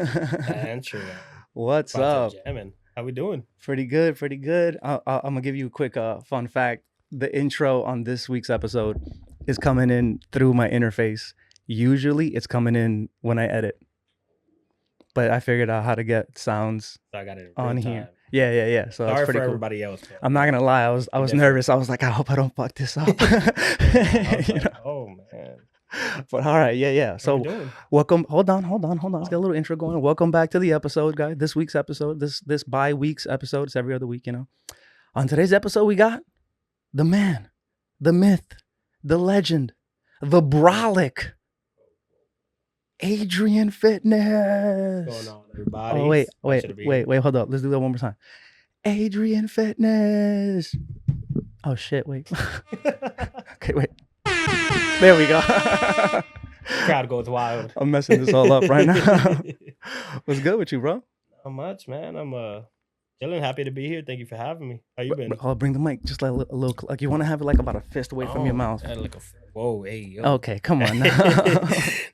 And true. What's About up? to jamming. How we doing? Pretty good, pretty good. I'm gonna give you a quick fun fact. The intro on this week's episode is coming in through my interface. Usually, it's coming in when I edit, but I figured out how to get sounds So I got it in on real here. time. Yeah. So that's Sorry pretty for cool. everybody else. But I'm not gonna lie. I was different. nervous. I was like, I hope I don't fuck this up. I was You like, know? oh man. But all right, yeah. How we So doing? welcome. Hold on. Let's get a little intro going. Welcome back to the episode, guys. This week's episode. This bi-week's episode. It's every other week, you know. On today's episode, we got the man, the myth, the legend, the brolic, Adrian Fitness. What's going on, everybody? Oh wait. Hold up. Let's do that one more time. Adrian Fitness. Oh shit. Wait. Okay. Wait. There we go. Crowd goes wild. I'm messing this all up right now. What's good with you, bro? Not much, man. I'm chilling. Happy to be here. Thank you for having me. How you been? I'll bring the mic just like a little. Like you want to have it like about a fist away from your mouth. Like whoa, hey, yo. Okay, come on. Now.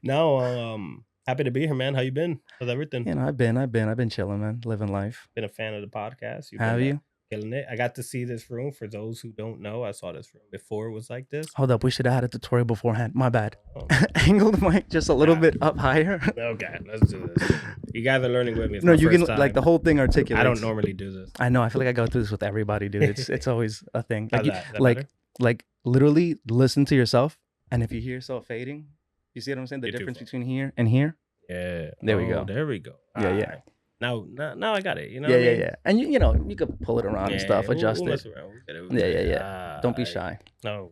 No, happy to be here, man. How you been? How's everything? You know, I've been chilling, man, living life. Been a fan of the podcast. Have you? Killing it. I got to see this room. For those who don't know, I saw this room before it was like this. Hold up, we should have had a tutorial beforehand. My bad. Oh. Angle the mic just a little bit up higher. Okay, let's do this. You guys are learning with me. It's No, my you first can time. like the whole thing articulates. I don't normally do this. I know. I feel like I go through this with everybody, dude. It's always a thing. Like, How's that like, better? like literally listen to yourself, and if you hear yourself fading, you see what I'm saying? The You're too difference far. between here and here. Yeah. There we go. There we go. Yeah. Alright. Now I got it. You know. Yeah, what I mean? yeah. And you know, you could pull it around and stuff, we'll adjust mess it. around. We'll get it. Yeah. Don't be shy. No.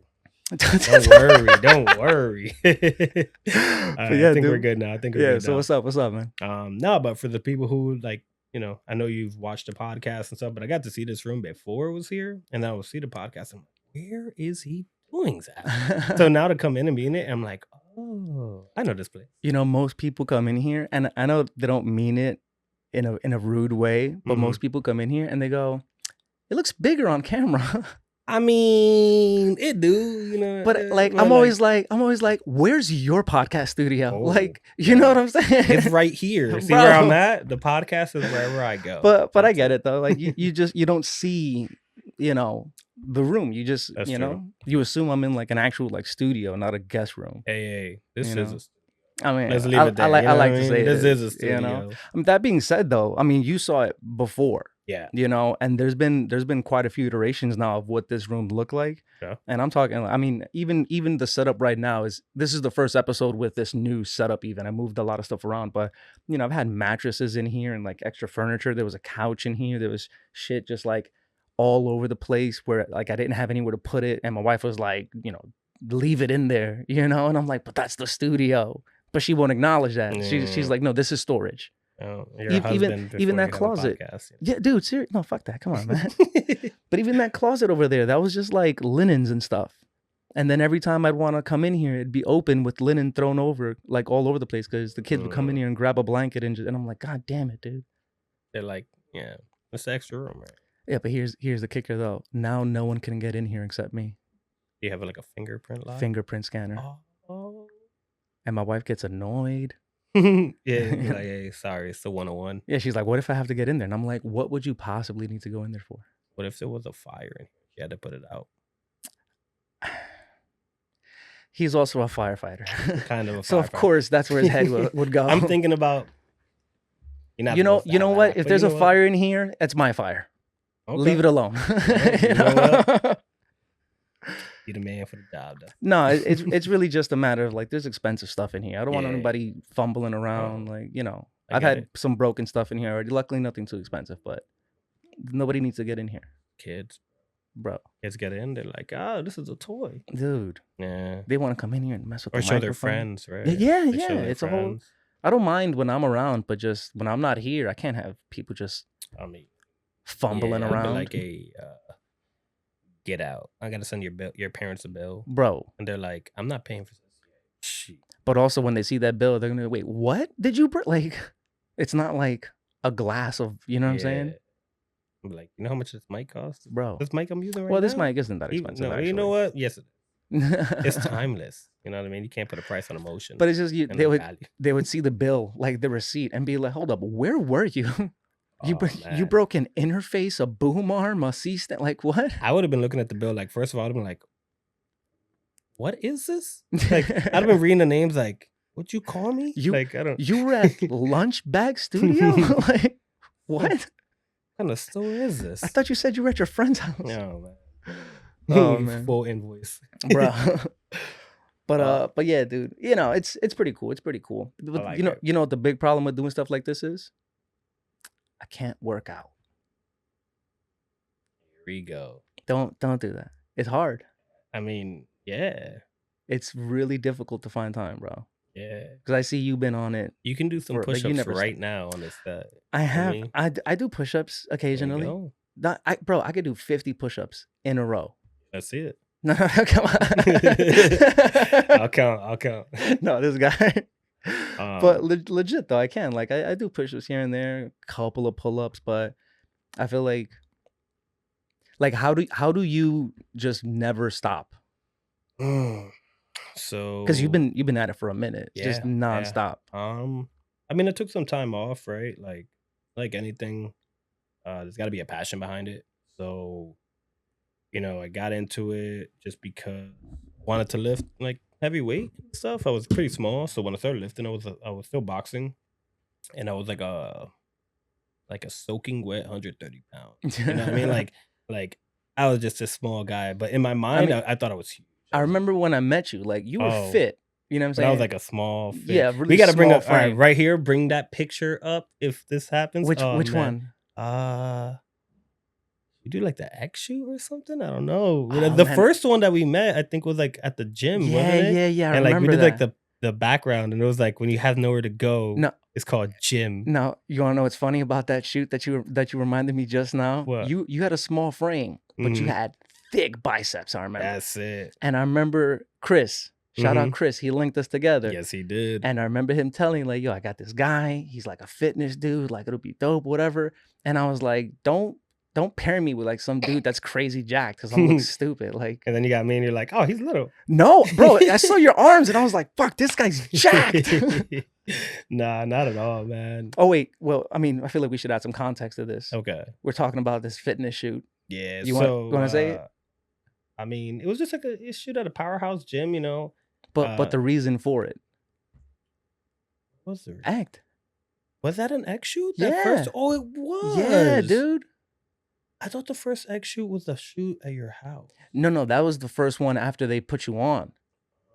Don't worry. Alright, yeah, I think we're dude. good now. I think we're Yeah. good So now. what's up, man? No, but for the people who like, you know, I know you've watched the podcast and stuff, but I got to see this room before it was here, and then I will see the podcast. I'm like, where is he doing that? So now to come in and be in it, I'm like, oh, I know this place. You know, most people come in here, and I know they don't mean it in a rude way, but Mhm. most people come in here and they go, "It looks bigger on camera." I mean, it do, you know. But like, I'm always like, "Where's your podcast studio?" Oh, Like, you know what I'm saying? it's right here. See Bro. where I'm at? The podcast is wherever I go. But I get it though. Like you don't see, you know, the room. You just That's you true. know, you assume I'm in like an actual like studio, not a guest room. Hey, this You is know? a I mean, let's leave I it there. like you know like what to I say mean? This is a You studio. know, that being said, though, I mean, you saw it before, Yeah. you know, and there's been quite a few iterations now of what this room looked like. Yeah. And I'm talking, I mean, even the setup right now this is the first episode with this new setup. Even I moved a lot of stuff around, but you know, I've had mattresses in here and like extra furniture. There was a couch in here. There was shit just like all over the place where like I didn't have anywhere to put it, and my wife was like, you know, leave it in there, you know, and I'm like, but that's the studio. But she won't acknowledge that. She's like, no, this is storage. Your Even husband even that before you got on the closet. podcast, Yeah, dude, seriously, no, fuck that. Come on, man. But even that closet over there, that was just like linens and stuff. And then every time I'd want to come in here, it'd be open with linen thrown over, like all over the place, because the kids would come in here and grab a blanket and I'm like, God damn it, dude. They're like, yeah, it's the extra room, right? Yeah, but here's the kicker though. Now no one can get in here except me. You have like a fingerprint lock. Fingerprint scanner. Oh. And my wife gets annoyed. Yeah, you're like, hey, sorry, it's the 101. Yeah, she's like, what if I have to get in there? And I'm like, what would you possibly need to go in there for? What if there was a fire in here? You had to put it out. He's also a firefighter. Kind of a So of firefighter. course that's where his head would go. I'm thinking about. You're not you know supposed to have what? that, If but there's you a know what? fire in here, it's my fire. Okay. Leave it alone. you know what? You're the man for the job, though. No, it's really just a matter of like there's expensive stuff in here. I don't want Yeah. anybody fumbling around. Like, you know, I I've get had it. some broken stuff in here already. Luckily, nothing too expensive, but nobody needs to get in here, Kids bro. get in. They're like, oh, this is a toy. Dude, Yeah. they want to come in here and mess with Or the show their microphone. friends, right? Yeah, They show their it's a whole. friends. I don't mind when I'm around, but just when I'm not here, I can't have people just I mean, fumbling yeah, I'd be around. like, hey, get out. I gotta send your parents a bill, Bro. and they're like, I'm not paying for this. Shit. But also when they see that bill, they're gonna wait, what did you like? It's not like a glass of, you know what I'm saying? I'm like, you know how much this mic costs? Bro. This mic I'm using right now? Well, this mic isn't that You- expensive, no, actually. you know what? Yes, it is. It's timeless. You know what I mean? You can't put a price on emotion But it's just and like value. they would see the bill, like the receipt, and be like, "Hold up, where were you? Oh You man. broke an interface, a boom arm, a C stand, like what?" I would have been looking at the bill like first of all, I'd have been like, what is this? Like I'd have been reading the names like, what'd you call me? You Like I don't you were at LunchBag Studio? Like what what? kind of store is I this? thought you said you were at your friend's house. No Oh man. man, Full invoice. bro. Uh, But yeah, dude. You know, it's pretty cool. It's pretty cool. I But like it. you know what the big problem with doing stuff like this is? I can't work out. Here we go. Don't do that. It's hard. I mean, yeah. It's really difficult to find time, bro. Yeah. Because I see you've been on it You can do some for like you push-ups never right stop. now on this I feel have me? I do push-ups There you occasionally. go. Not I bro, I could do 50 push-ups in a row. Let's see it. No, come I'll on. count. I'll count. No, this guy. But Um, legit though, I can. Like I do push-ups here and there, a couple of pull-ups, but I feel like how do you just never stop? mm, Because so you've been at it for a minute, just yeah, yeah. nonstop. I mean, I took some time off, right? Like anything, there's got to be a passion behind it. So, I got into it just because I wanted to lift like heavy weight and stuff. I was pretty small, so when I started lifting, I was still boxing, and I was like a soaking wet 130 pounds. You know what I mean? Like I was just a small guy, but in my I mind, mean, I thought I was huge. I I was like, remember when I met you, like you were oh, fit. You know what I'm but I was saying? like a small fit. Yeah, We really got to bring small up all right frame. right here. Bring that picture up if this happens. Oh Which man, one? uh, you do like the X shoot or something? I don't know. Oh The man. first one that we met, I think, was like at the gym, Yeah, wasn't it? yeah, yeah. I And like we remember did like that. the background, and it was like when you have nowhere to go, No, it's called gym. no. You wanna know what's funny about that shoot that you reminded me just now? What? You had a small frame, but you Hmm. had thick biceps, I remember. That's it. And I remember Chris, shout out Hmm. Chris, he linked us together. Yes, he did. And I remember him telling like, yo, I got this guy. He's like a fitness dude. Like it'll be dope, whatever. And I was like, don't pair me with like some dude that's crazy jacked because I'm look stupid. Like, And then you got me, and you're like, oh, he's little. no, bro. I saw your arms and I was like, fuck, this guy's jacked. Nah, not at all, man. Oh wait, well, I mean, I feel like we should add some context to this. Okay. We're talking about this fitness shoot. Yeah. You So, want to say it? I mean, it was just like a shoot at a powerhouse gym, But the reason for it, What's the act. Was that an X shoot? That Yeah, first? Oh, it yeah, was. dude. I thought the first X shoot was the shoot at your house. No, that was the first one after they put you on.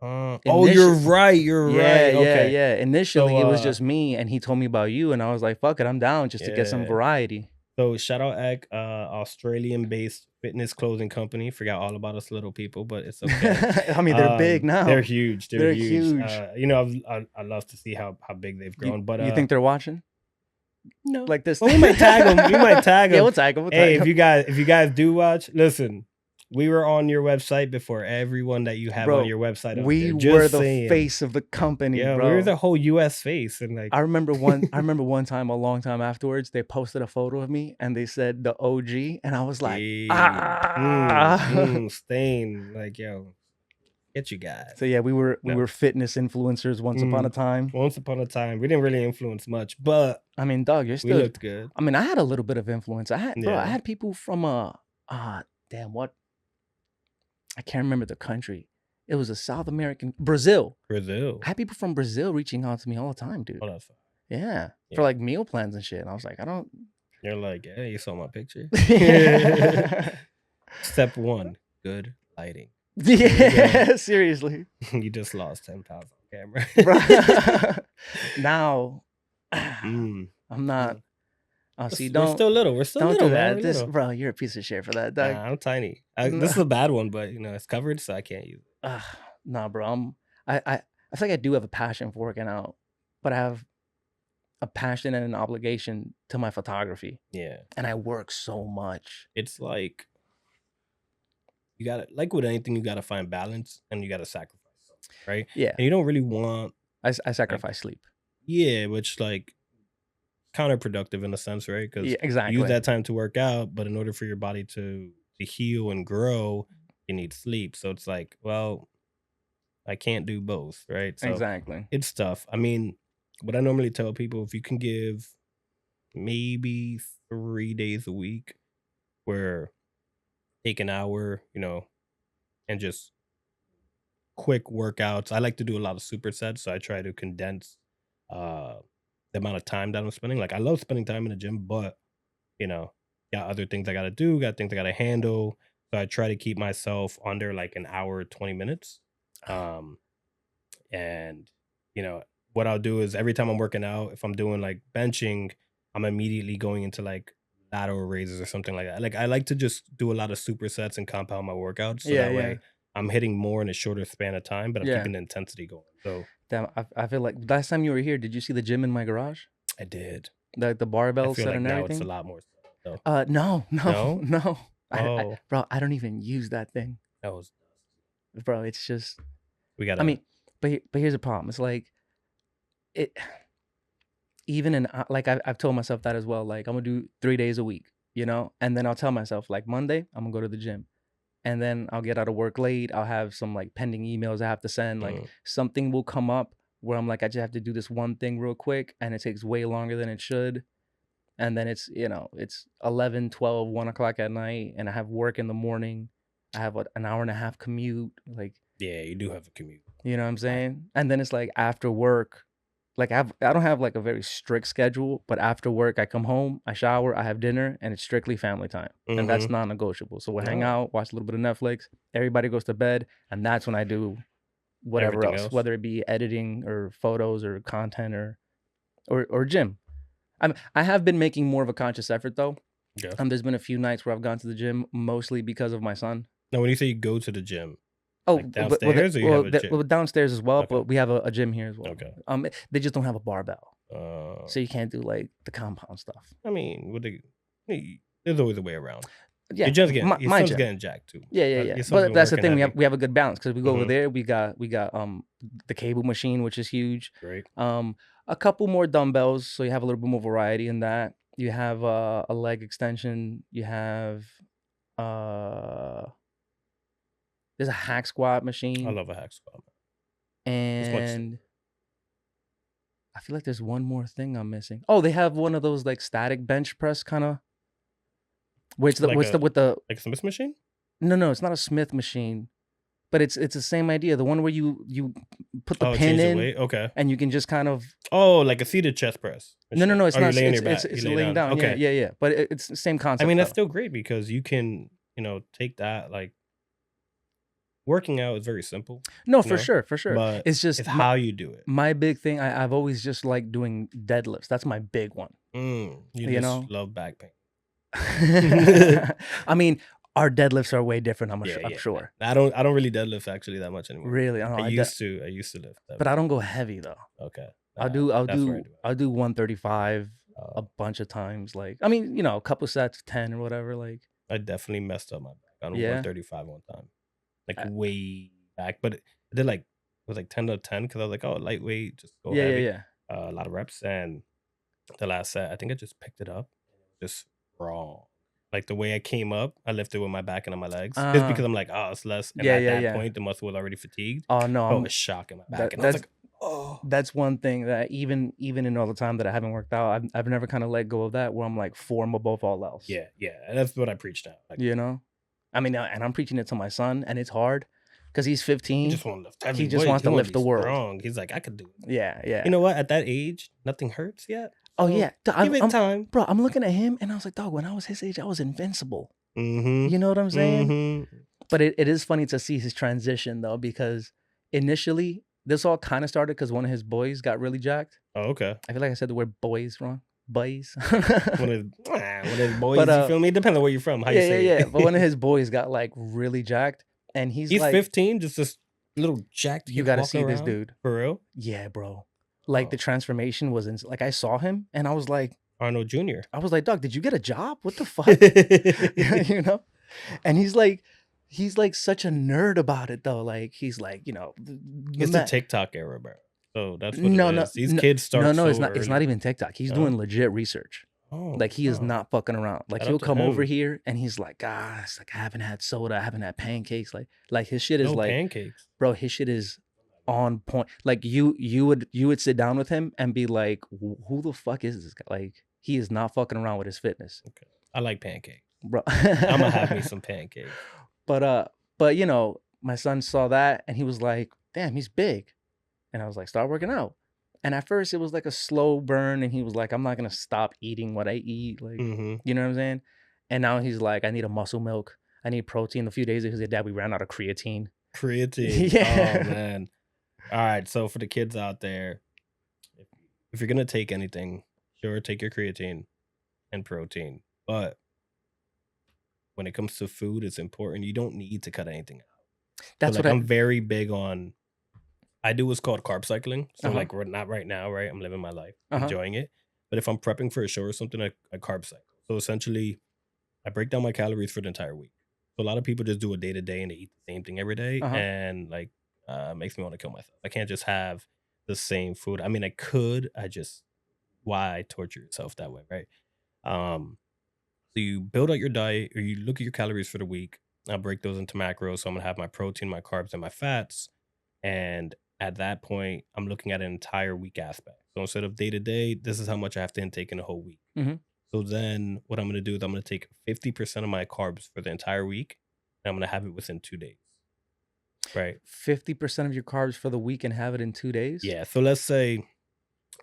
Oh, you're right. You're Yeah, right. Okay. yeah. Initially, So, it was just me, and he told me about you, and I was like, "Fuck it, I'm down just to get some yeah. variety." So shout out Ek, Australian-based fitness clothing company. Forgot all about us little people, but it's okay. I mean, they're big now. They're huge. They're They're huge. huge. I love to see how big they've You, grown. But you think they're watching no, like this? well, we might tag them. We might tag them. Yeah, we'll tag them. We'll Hey, tag if you guys do watch, listen. We were on your website before everyone that you have on your website. We Just were the saying. face of the company, Yeah, bro. we were the whole U.S. face, and like I remember one time, a long time afterwards, they posted a photo of me and they said the OG, and I was like, Stain, like yo, get you guys. So yeah, we were fitness influencers once upon a time. Once upon a time, we didn't really influence much, but I mean, dog, you're we still. looked good. I mean, I had a little bit of influence. I Yeah. had people from damn, what? I can't remember the country. It was a South American, Brazil. I had people from Brazil reaching out to me all the time, dude. Oh, that's fine. Yeah, Yeah. for like meal plans and shit. And I was like, I don't. You're like, yeah, you saw my picture. Yeah, Step 1, good lighting. seriously. You just lost 10 pounds on camera. Bro. Now, Mm. I'm not. Oh, see, We're still little. We're still don't little, do man. that. We're This, little. bro, you're a piece of shit for that. Nah, Dog. I'm tiny. This is a bad one, but it's covered, so I can't use it. Nah, bro. I feel like I do have a passion for working out, but I have a passion and an obligation to my photography, Yeah. and I work so much. It's like you gotta, like with anything, you gotta find balance and you gotta sacrifice something, right? Yeah, And you don't really want, I sacrifice sleep. yeah, which like counterproductive in a sense, right? Because Yeah, you exactly. use that time to work out, but in order for your body to heal and grow, you need sleep. So it's like, well, I can't do both, right? So Exactly. it's tough. I mean, what I normally tell people, if you can give maybe 3 days a week where take an hour, and just quick workouts. I like to do a lot of supersets, so I try to condense uh the amount of time that I'm spending. Like I love spending time in the gym, but you know, got other things I gotta do, got things I gotta handle. So I try to keep myself under like an hour, 20 minutes. Um, and you know, what I'll do is every time I'm working out, if I'm doing like benching, I'm immediately going into like lateral raises or something like that. Like I like to just do a lot of supersets and compound my workouts so Yeah, that yeah, way I'm hitting more in a shorter span of time, but I'm yeah. keeping the intensity going. So Damn, I feel like last time you were here, did you see the gym in my garage? I did. The I barbell feel set like and now it's a everything? lot more so. No, no, No? no. Oh, Bro, I don't even use that thing. that was Bro, it's just, we I gotta mean, but here's the problem. It's like it even in like I've told myself that as well. Like I'm gonna do 3 days a week, and then I'll tell myself like Monday I'm gonna go to the gym, and then I'll get out of work late. I'll have some like pending emails I have to send. Like mm, something will come up where I'm like I just have to do this one thing real quick, and it takes way longer than it should. And then it's 11, 12, 1 o'clock at night, and I have work in the morning. I have what, an hour and a half commute, like, yeah, you do have a commute. you know what I'm Right. saying? And then it's like after work, like I don't have like a very strict schedule, but after work I come home, I shower, I have dinner, and it's strictly family time. And that's Mm-hmm. non-negotiable. So we'll hang No, out, watch a little bit of Netflix, everybody goes to bed, and that's when I do whatever everything else, else. whether it be editing or photos or content or gym. I have been making more of a conscious effort though. Yeah. There's been a few nights where I've gone to the gym mostly because of my son. Now, when you say you go to the gym, Oh, like downstairs, or you have a gym? well, downstairs as well, Okay. but we have a gym here as well. Okay. They just don't have a barbell, Uh, so you can't do like the compound stuff. I mean, there's always a way around. Yeah, Your my son's gym. getting jacked too. Yeah, yeah, yeah. Your son's But been that's the working thing. We heavy. have a good balance because we go over Mhm. there. We got the cable machine, which is huge. Great. A couple more dumbbells, so you have a little bit more variety in that. You have a leg extension. You have uh there's a hack squat I machine, love a hack squat. It's much simpler. and I feel like there's one more thing I'm missing. Oh, they have one of those like static bench press kind of. Which the Like what's the with the a Smith machine? no, it's not a Smith machine, but it's the same idea. The one where you put the Oh, pin change the in weight? Okay. and you can just kind of Oh, like a seated chest press machine. no, it's Oh, you're not. laying It's your back. it's You lay laying down. Yeah, Okay. yeah, yeah. But it's the same I concept mean, that's though. still great because you can, take that, like working out is very simple, No, you for know, sure, for sure. but It's just it's how you do it. my big thing. I've always just liked doing deadlifts. That's my big one. You You just know. love back pain. I mean, our deadlifts are way different. Yeah, I'm yeah. sure. I don't really deadlift actually that much anymore. Really, I don't I know. used to. I used to lift that. But I don't go heavy though. Okay. I'll That's where I do do it. I'll do 135 a Uh, bunch of times. Like I mean, a couple sets, 10 or whatever. Like I definitely messed up my back on yeah, 135 one time, like Uh, way back. But I did like it was like 10 to 10 because I was like, oh, lightweight, just go yeah, yeah, heavy. yeah. A lot of reps, and the last set, I think I just picked it up, just wrong. Like the way I came up, I lifted with my back and on my legs, just Uh, because I'm like, oh, it's less. And yeah, at yeah, that yeah. point, the muscle was already fatigued. Oh no, Felt a shock in my back, that and I was that's like, oh, that's one thing that even in all the time that I haven't worked out, I've never kind of let go of that where I'm like form above all else. yeah, yeah. And that's what I preach now. Like, You know? I mean, and I'm preaching it to my son, and it's hard because he's he 15. just want to lift heavy He just weights. wants He to want lift to the be world. strong. He's like, I could do it. Yeah, yeah. You know what? At that age, nothing hurts yet. Oh So yeah. give it time. Bro, I'm looking at him and I was like, dog, when I was his age, I was invincible. Mm-hmm. You know what I'm saying? Mm-hmm. But it is funny to see his transition though, because initially this all kind of started because one of his boys got really jacked. Oh, okay. I feel like I said the word boys wrong. Boys. One of his boys, But you feel me? Depends on where you're from, how you yeah, say yeah, it. yeah. But one of his boys got like really jacked, and he's He's like, 15, just this little jacked you kid got to walking see this around? dude. For real? Yeah, bro. Like the Oh, transformation was like I saw him and I was like, Arnold Jr. dog, did you get a job? What the fuck? You know? And he's like such a nerd about it though. Like he's like, It's the TikTok era, bro. So that's what no, it no, is. These no, kids start no, so it's not early. even TikTok. He's No? doing legit research. Oh, Like, he is wow. not fucking around. Like, Shout he'll out to come over him. here and he's like, it's like, I haven't had soda, I haven't had pancakes. Like his shit is No like, pancakes. bro, his shit is on point. Like, you would sit down with him and be like, who the fuck is this guy? Like, he is not fucking around with his fitness, Okay. I like pancakes. bro. Imma have me some pancakes. But my son saw that and he was like, damn, he's big. And I was like, start working out. And at first it was like a slow burn. And he was like, I'm not gonna stop eating what I eat. Like, Mhm. you know what I'm saying? And now he's like, I need a muscle milk. I need protein. A few days ago, he said, Dad, we ran out of creatine. Creatine. Oh, Yeah. man. Alright, so for the kids out there, if if you're gonna take anything, sure, take your creatine and protein, but when it comes to food, it's important. You don't need to cut anything out. So, That's what like, I I'm very big on I do what's called carb cycling. So, uh-huh. like, we're not right now, right? I'm living my life, Uh-huh. enjoying it. But if I'm prepping for a show or something, I carb cycle. So essentially, I break down my calories for the entire week. So a lot of people just do a day to day and they eat the same thing every day, Uh-huh. and like makes me want to kill myself. I can't just have the same food. I mean, I could. I just why torture yourself that way, right? Um, so you build out your diet, or you look at your calories for the week. I'll break those into macros. So I'm gonna have my protein, my carbs, and my fats. And at that point, I'm looking at an entire week aspect. So instead of day to day, this is how much I have to intake in a whole week. Hmm. So then what I'm gonna do is I'm gonna take 50% of my carbs for the entire week, and I'm gonna have it within 2 days, right? 50% of your carbs for the week and have it in 2 days? Yeah, so let's say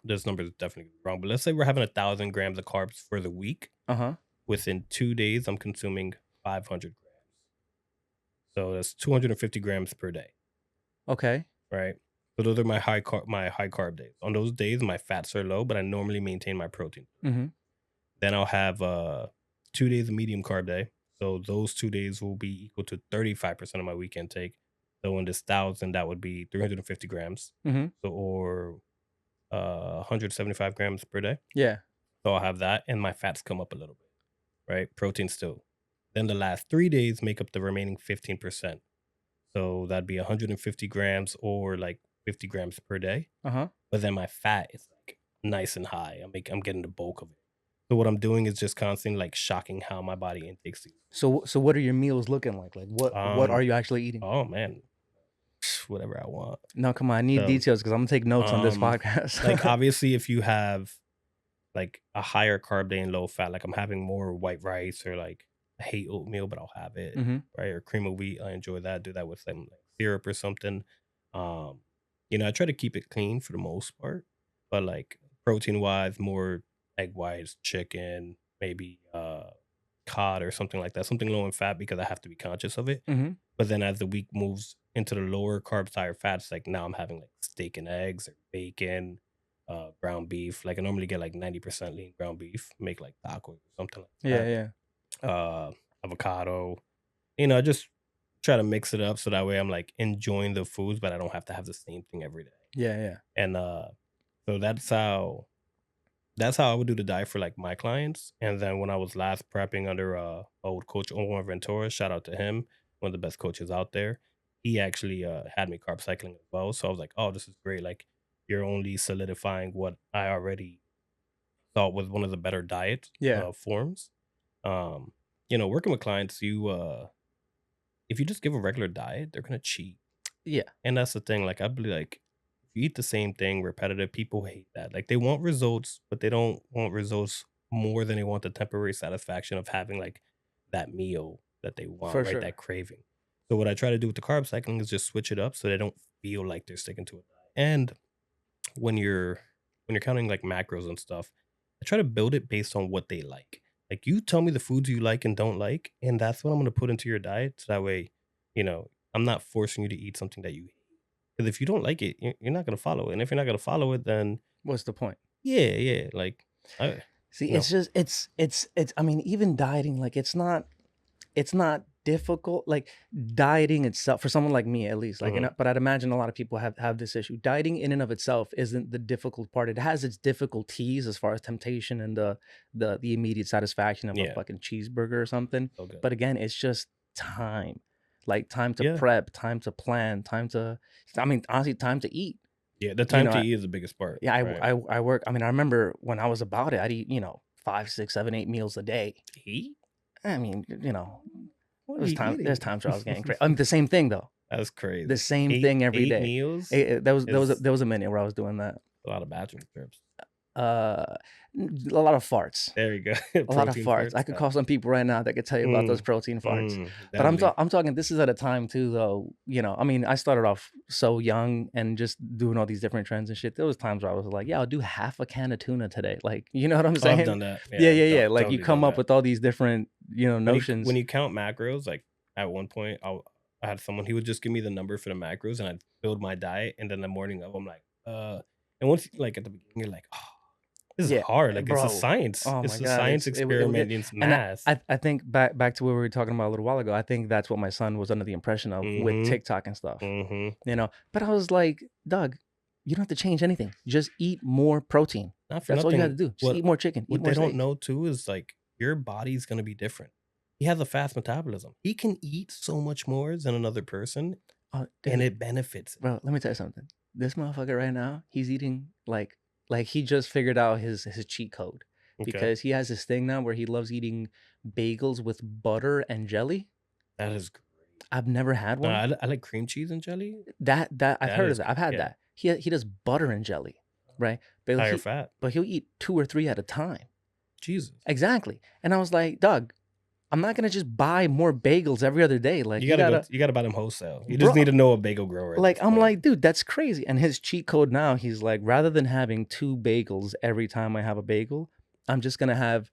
this number is definitely wrong, but let's say we're having 1,000 grams of carbs for the week. Uh-huh. Within 2 days, I'm consuming 500 grams. So that's 250 grams per day, Okay. right? So those are my high carb days. On those days, my fats are low, but I normally maintain my protein. Mm-hmm. Then I'll have 2 days of medium carb day. So those 2 days will be equal to 35% of my week intake. So in this 1,000, that would be 350 grams. Mm-hmm. So or 175 grams per day. Yeah. So I'll have that, and my fats come up a little bit, right? Protein still. Then the last 3 days make up the remaining 15%. So that'd be 150 grams or like 50 grams per day. Uh-huh. But then my fat is like nice and high. I'm getting the bulk of it. So what I'm doing is just constantly like shocking how my body intakes these. So what are your meals looking like? Like what are Um, you actually eating? oh man, whatever I want. No, come on. I need So, details because I'm gonna take notes on this like podcast. obviously, if you have like a higher carb day and low fat, like I'm having more white rice or like I hate oatmeal, but I'll have it, Mm-hmm. right? Or cream of wheat, I enjoy that. Do that with some like syrup or something. Um, I try to keep it clean for the most part, but like protein wise, more egg whites, chicken, maybe cod or something like that, something low in fat because I have to be conscious of it. Mm-hmm. But then as the week moves into the lower carbs, higher fats, like now I'm having like steak and eggs or bacon, ground beef. Like I normally get like 90% lean ground beef, make like tacos or something Yeah, like yeah. that. Avocado. I just try to mix it up so that way I'm like enjoying the foods, but I don't have to have the same thing every day. Yeah, yeah. And so that's how I would do the diet for like my clients. And then when I was last prepping under old coach Omar Ventura, shout out to him, one of the best coaches out there. He actually had me carb cycling as well. So I was like, oh, this is great. Like you're only solidifying what I already thought was one of the better diet Yeah. forms. Um, working with clients, you if you just give a regular diet, they're gonna cheat. Yeah. And that's the thing. Like I'd be like, if you eat the same thing repetitive, people hate that. Like they want results, but they don't want results more than they want the temporary satisfaction of having like that meal that they want, For right? sure. That craving. So what I try to do with the carb cycling is just switch it up so they don't feel like they're sticking to it. And when you're counting like macros and stuff, I try to build it based on what they like. Like you tell me the foods you like and don't like, and that's what I'm gonna put into your diet. So that way, I'm not forcing you to eat something that you hate. Because if you don't like it, you're not gonna follow it. And if you're not gonna follow it, then What's the point? yeah. Like I See, you know, it's just it's I mean, even dieting, like it's not difficult. Like dieting itself, for someone like me at least, like, mhm, but I'd imagine a lot of people have this issue. Dieting in and of itself isn't the difficult part. It has its difficulties as far as temptation and the immediate satisfaction of a yeah, fucking cheeseburger or something. so good. But again, it's just time. Like time to Yeah. prep, time to plan, I mean, honestly, time to eat. Yeah. The You time know, to eat is the biggest part. yeah, Right. I work. I mean, I remember when I was about it, I'd eat, 5, 6, 7, 8 meals a day. Eat? I mean, you know, What are there's you time. There's eating? times where I was getting crazy. I mean, the same thing though. That's The crazy. same thing every Eight day. meals is There was a minute where I was doing that. a lot of bathroom trips. Uh, a lot of farts. There you go. A lot of Protein farts. I farts. could call some people right now that could tell you about those protein farts. But Deadly. I'm talking. This is at a time too, though. I mean, I started off so young and just doing all these different trends and shit. There was times where I was like, "Yeah, I'll do half a can of tuna today." Like, you know what I'm Oh, I've saying? done that. Yeah. Like you Totally come done up that. with all these different, notions. When you count macros, like at one point, I had someone, he would just give me the number for the macros, and I'd build my diet, and then the morning of, I'm like, and once, like at the beginning, you're like, oh, this is Yeah, hard. Like it's a bro. science. Oh my It's a God, science it'll get. experiment. It's And math. I think back to what we were talking about a little while ago. I think that's what my son was under the impression of with TikTok and stuff. But I was like, Doug, you don't have to change anything. Just eat more protein. Not for That's all you nothing. got to do. Just eat more chicken. Eat What more they don't steak. know too is like your body's gonna be different. He has a fast metabolism. He can eat so much more than another person, Oh, and dude, it benefits. bro, let me tell you something. This motherfucker right now, he's eating like he just figured out his cheat code Okay. because he has this thing now where he loves eating bagels with butter and jelly. That is great. I've never had one. I like cream cheese and jelly. That I've heard of is that. I've had yeah. that. He does butter and jelly, right? But Higher fat. But he'll eat 2 or 3 at a time. Jesus. Exactly. And I was like, Doug, I'm not gonna just buy more bagels every other day. Like you gotta buy them wholesale. You just need to know a bagel grower. Like I'm like, dude, that's crazy. And his cheat code now, he's like, rather than having 2 bagels every time I have a bagel, I'm just gonna have.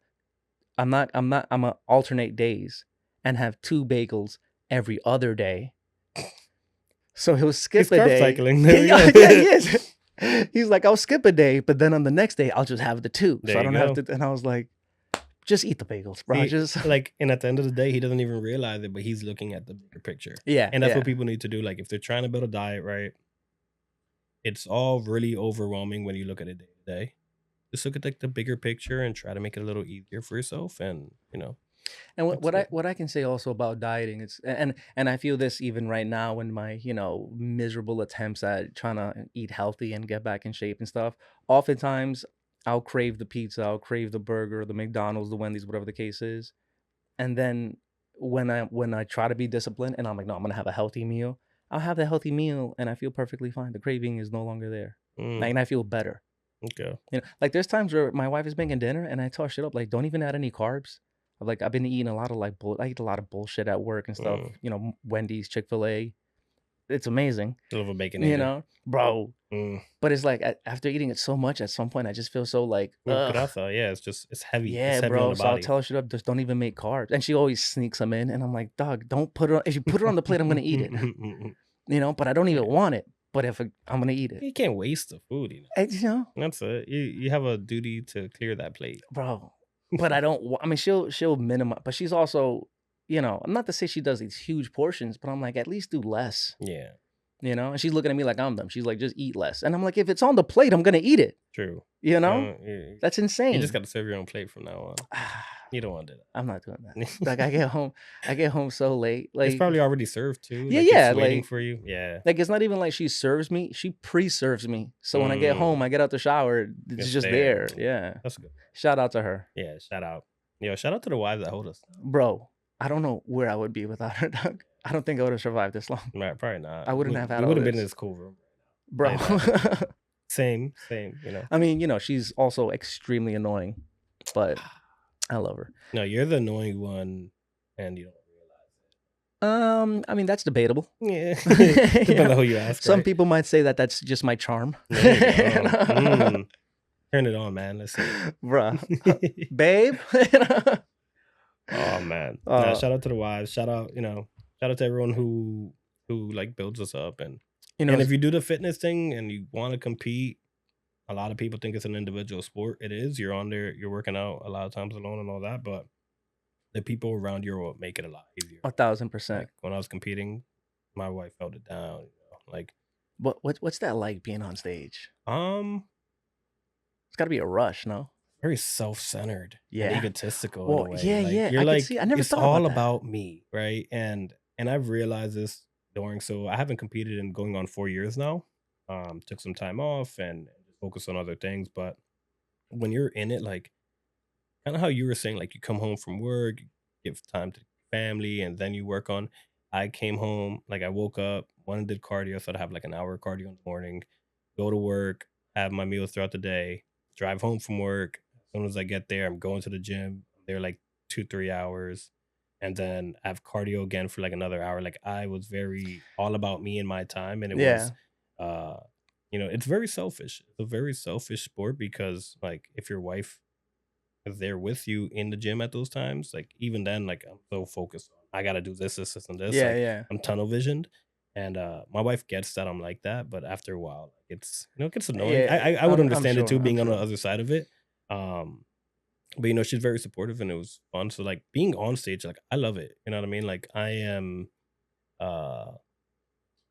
I'm gonna alternate days and have 2 bagels every other day. So he'll skip He's a carb day. cycling. Yeah, he is. He's like, I'll skip a day, but then on the next day, I'll just have the 2. There so I you don't have go. to. And I was like, just eat the bagels, bro. Just like, and at the end of the day, he doesn't even realize it, but he's looking at the bigger picture. yeah. And that's what people need to do. Like if they're trying to build a diet, right? It's all really overwhelming when you look at it day to day. Just look at like the bigger picture and try to make it a little easier for yourself, and And That's what it. what I can say also about dieting, it's and I feel this even right now in my miserable attempts at trying to eat healthy and get back in shape and stuff. Oftentimes, I'll crave the pizza, I'll crave the burger, the McDonald's, the Wendy's, whatever the case is, and then when I try to be disciplined and I'm like, no, I'm gonna have a healthy meal. I'll have the healthy meal and I feel perfectly fine. The craving is no longer there, Mm, and I feel better. okay. Like there's times where my wife is making dinner and I toss shit up like, don't even add any carbs. Like I've been eating a lot of I eat a lot of bullshit at work and stuff. Wendy's, Chick-fil-A. It's amazing, Little of a bacon. bro. Mm. But it's like after eating it so much, at some point I just feel so like, ugh. Grasa, yeah, it's heavy. Yeah, it's heavy bro. on the So I'll body. tell her shit up, just don't even make carbs. And she always sneaks them in, and I'm like, dog, don't put it on. If you put it on the plate, I'm gonna eat it. But I don't even want it. But if I'm gonna eat it, You can't waste the food. That's it. You have a duty to clear that plate. bro. But I don't. I mean, she'll minimize, but she's also, I'm not to say she does these huge portions, but I'm like, at least do less. Yeah, And she's looking at me like I'm them. She's like, just eat less. And I'm like, if it's on the plate, I'm gonna eat it. true. That's insane. You just got to serve your own plate from now on. You don't want to do I'm not doing that. Like I get home so late. that. Like It's probably already served too. Yeah, like, yeah, it's waiting like- for you. Yeah, Like it's not even like she serves me. She pre-serves me. So when I get Mm. home, I get out the shower. It's It's just there. there. Yeah. that's good. Shout out to her, Yeah, shout out. Shout out to the wives that hold us. bro. I don't know where I would be without her, Doug. I don't think I would have survived this long, Right, probably not. I wouldn't have had We all would have been in this. this cool room. bro. Same. I mean, she's also extremely annoying, but I love her. No, you're the annoying one, and you don't I mean, that's debatable. realize it. Yeah, depends on who you ask. Some right? people might say that that's just my charm. There you go. Turn it on, man. Let's see. Bruh. Babe. Oh man. Uh, Shout out to the wives. Shout out to everyone who like builds us up, and You know, and if you do the fitness thing and you want to compete, a lot of people think it's an individual sport. It is. You're on there, you're working out a lot of times alone and all that, but the people around you will make it a lot easier. 1,000%. Like when I was competing, my wife held it down. Like What's that like being on stage? um It's got to be a rush, no? very self-centered Yeah. and egotistical Well, in a way. yeah, Like, yeah, you're I could like, see- I never it's thought all about that. about me, right? And I've realized this during, so I haven't competed in going on 4 years now. Took some time off and just focused on other things, but when you're in it, like kind of how you were saying, like you come home from work, you give time to family, and then you work on. I came home, like I woke up, one did cardio, so I'd have like an hour of cardio in the morning, go to work, have my meals throughout the day, drive home from work. As soon as I get there, I'm going to the gym. I'm there like 2, 3 hours, and then I have cardio again for like another hour. Like I was very all about me and my time, and it was, Yeah. uh, it's very selfish. It's a very selfish sport because like if your wife is there with you in the gym at those times, like even then, like I'm so focused on I gotta do this, and this. Yeah, Like yeah. I'm tunnel visioned. And my wife gets that I'm like that, but after a while, like, it gets annoying. Yeah, I would I'm understand it too, sure. I'm being on the sure. other side of it. Um, but she's very supportive and it was fun. So like being on stage, like I love it. You know what I mean? Like I am uh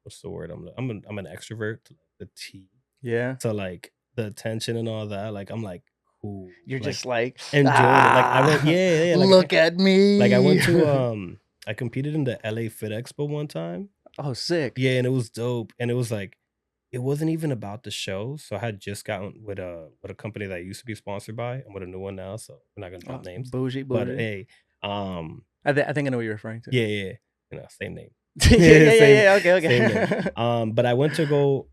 what's the word? I'm an extrovert to like the T. Yeah. So like the attention and all that, like I'm like cool. You're just Like like, enjoying it. Like I went, ah, yeah, look at like I me. went to I competed in the LA Fit Expo one time. Oh, sick. Yeah, and it was dope. And it was like it wasn't even about the show. So I had just gotten with a company that I used to be sponsored by. I'm with a new one now, so we're not gonna drop Oh, names. bougie, But bougie. hey, um, I think I know what you're referring to. yeah, yeah, yeah. Same name. Yeah, Yeah, yeah, yeah, same yeah. Okay, same name. okay. But I went to go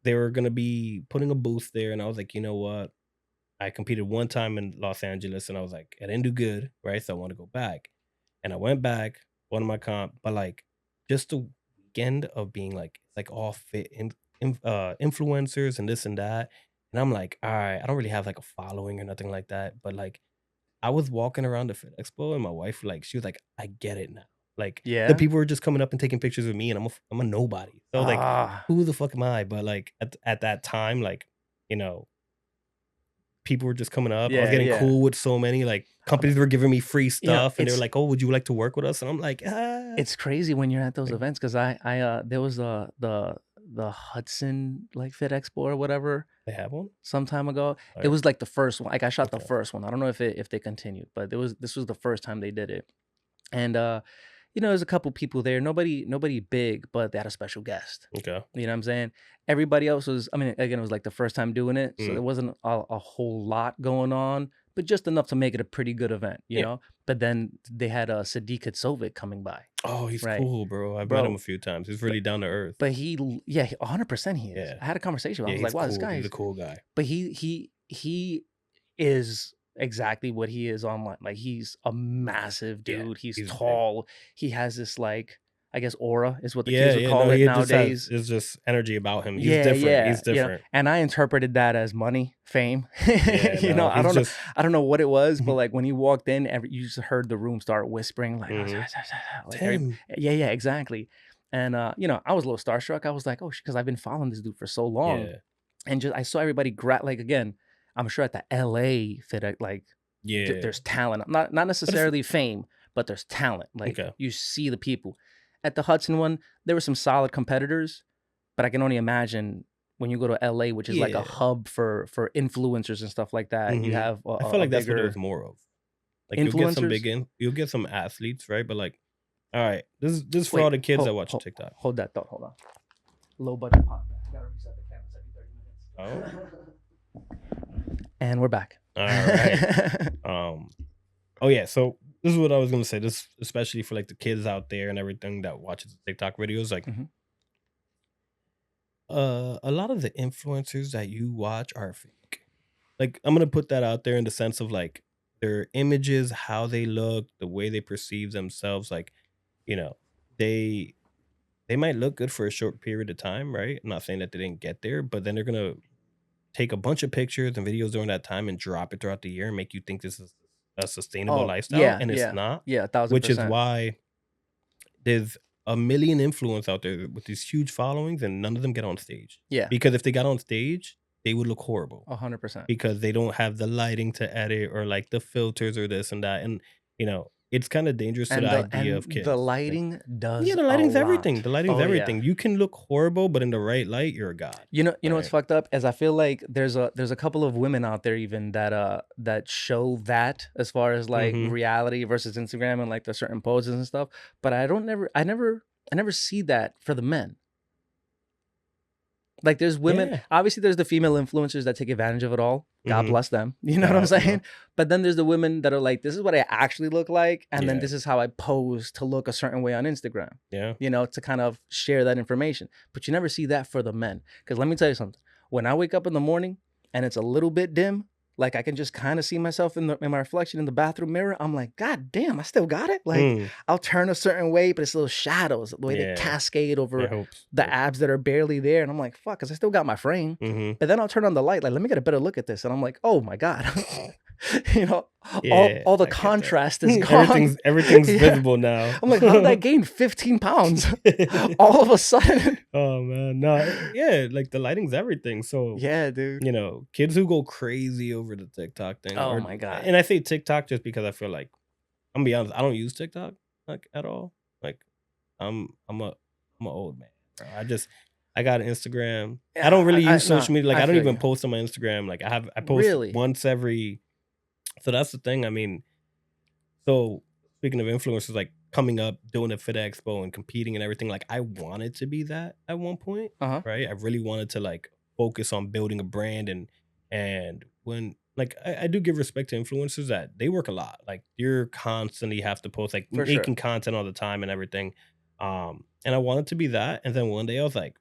they were gonna be putting a booth there, and I was like, you know what? I competed one time in Los Angeles, and I was like, I didn't do good, right? So I want to go back. And I went back, won my comp, but like just the weekend of being like all fit influencers and this and that. And I'm like, all right, I don't really have like a following or nothing like that. But like I was walking around the Fit Expo and my wife, like, she was like, I get it now. Like the Yeah. people were just coming up and taking pictures with me, and I'm a nobody. So like, Ah, who the fuck am I? But like at that time, like, you know, people were just coming up. I was yeah, getting yeah. cool with so many, like, companies were giving me free You know, stuff, and they were like, "Oh, would you like to work with us?" And I'm like, "Ah." it's crazy when you're at those Like, events because there was the Hudson like Fit Expo or whatever they have one? some time ago. It Alright, was like the first one. Like I shot the okay, first one. I don't know if they continued, but this was the first time they did it. And there's a couple people there. Nobody big, but they had a special guest. okay. You know what I'm saying? Everybody else was, I mean, again, it was like the first time doing it. So Mm, there wasn't a whole lot going on, but just enough to make it a pretty good event, you yeah. know? But then they had Sadiq Katsovic coming by, Oh, he's right? cool, bro. I've met him Bro, a few times. He's but really down to earth. but yeah, 100% he is. Yeah. I had a conversation. I Yeah, was like, he's wow, this cool. guy He's a is, cool guy. but he is exactly what he is online. Like he's a massive Yeah, dude. He's he's big. tall. He has this like, I guess aura is what the Yeah, kids would yeah, no, call it he just has nowadays. there's just energy about him. He's Yeah, different. yeah, He's different. and I interpreted that as money, fame. Yeah, no, I he's don't know, just I don't know what it was, but mhm, like when he walked in, you just heard the room start whispering, like, mhm. like Tim. yeah, yeah, exactly. And I was a little starstruck. I was like, oh, because I've been following this dude for so long, Yeah, and just I saw everybody like again. I'm sure at the L.A. Fit, like yeah. there's talent, not But it's necessarily fame, but there's talent. Like okay. you see the people. At the Hudson one, there were some solid competitors, but I can only imagine when you go to LA, which is like a Yeah. hub for influencers and stuff like that, you Mhm. have a, I a feel a like that's what it was bigger more of. Like influencers. you'll get some athletes, right? But like, all right, this is for all Wait, the kids that watch TikTok. hold that thought. Hold on. Low budget podcast. Gotta reset the cameras every 30 Oh, minutes. And we're back. all right. Oh yeah. So this is what I was gonna say. This especially for like the kids out there and everything that watches TikTok videos. Like, Mhm. a lot of the influencers that you watch are fake. Like, I'm gonna put that out there in the sense of like their images, how they look, the way they perceive themselves. Like, you know, they they might look good for a short period of time, right? I'm not saying that they didn't get there, but then they're gonna take a bunch of pictures and videos during that time and drop it throughout the year and make you think this is a sustainable Oh lifestyle, yeah, and it's yeah, not. yeah, thousand Which is percent. why there's a million influencers out there with these huge followings, and none of them get on stage. Yeah, Because if they got on stage, they would look horrible 100%. because they don't have the lighting to edit or like the filters or this and that. And it's kind of dangerous to the idea of The kids. Like, lighting yeah, does the a lighting's everything. lot. The lighting's Oh yeah. everything. You can look horrible, but in the right light, you're a god. You know what's Right. fucked up? As I feel like there's a couple of women out there even that show that as far as like Mm-hmm. reality versus Instagram and like the certain poses and stuff. But I never see that for the men. Like there's women, Yeah. obviously there's the female influencers that take advantage of it all. God Mhm. bless them. You know what I'm Yeah, saying? But then there's the women that are like, this is what I actually look like. And then yeah, this is how I pose to look a certain way on Instagram, yeah. you know, to kind of share that information. But you never see that for the men. Because let me tell you something. When I wake up in the morning and it's a little bit dim, like I can just kind of see myself in my reflection in the bathroom mirror. I'm like, God damn, I still got it. Like Mm, I'll turn a certain way, but it's little shadows, the way they yeah. cascade I over hope the so. abs that are barely there. And I'm like, fuck, because I still got my frame. Mhm. But then I'll turn on the light, like, let me get a better look at this. And I'm like, oh my God. You know, Yeah, all the I get that. contrast is gone. Everything's Yeah. visible now. I'm like, how did I gain 15 pounds all of a sudden? Oh man, no, yeah, like the lighting's everything. So Yeah, dude. kids who go crazy over the TikTok thing, Oh my God. and I say TikTok just because I feel like I'm gonna be honest, I don't use TikTok like at all. Like I'm a old man, bro. I got an Instagram. I don't Yeah, really use no, social media. Like I I don't feel even you. post on my Instagram. Like I post Really? once every. So that's the thing. I mean, so speaking of influencers, like coming up, doing a Fit Expo and competing and everything, like I wanted to be that at one point, Uh-huh. right? I really wanted to like focus on building a brand and when like I do give respect to influencers that they work a lot. Like you're constantly have to post like For sure. making content all the time and everything. And I wanted to be that. And then one day I was like,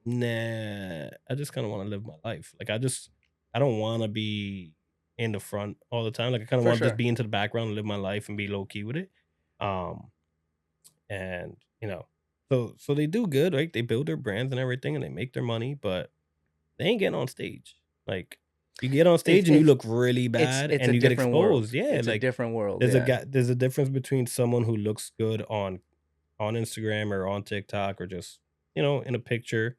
nah, I just kind of want to live my life. Like I don't want to be in the front all the time. Like I kind of For want to just sure. be into the background and live my life and be low key with it. Um, and so they do good, right? They build their brands and everything, and they make their money, but they ain't getting on stage. Like you get on It's stage and you it's look really bad, it's a and you get different world. exposed. Yeah, It's a like different world. Yeah. there's a difference between someone who looks good on Instagram or on TikTok or just in a picture,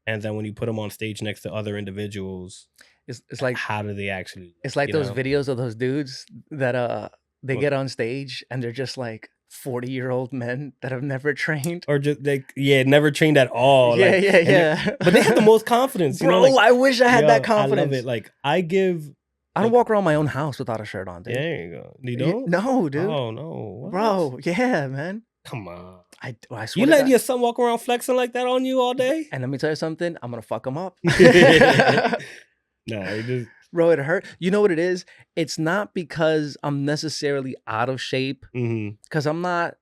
and then when you put them on stage next to other individuals, It's like how do they actually look? it's like those videos of those dudes that they What- get on stage and they're just like 40-year-old men that have never trained. or just like never trained at all. Yeah, Like, yeah, and yeah. but they have the most confidence. Bro, I wish I had that Yo, I love confidence. it. Like I give I don't like walk around my own house without a shirt on, dude. there you go. You don't? No, dude. Oh no, what? Bro, yeah, man. Come on. I You swear to let God. your son walk around flexing like that on you all day? And let me tell you something, I'm gonna fuck him up. No, you just Bro, it hurt. You know what it is? It's not because I'm necessarily out of shape, because I'm not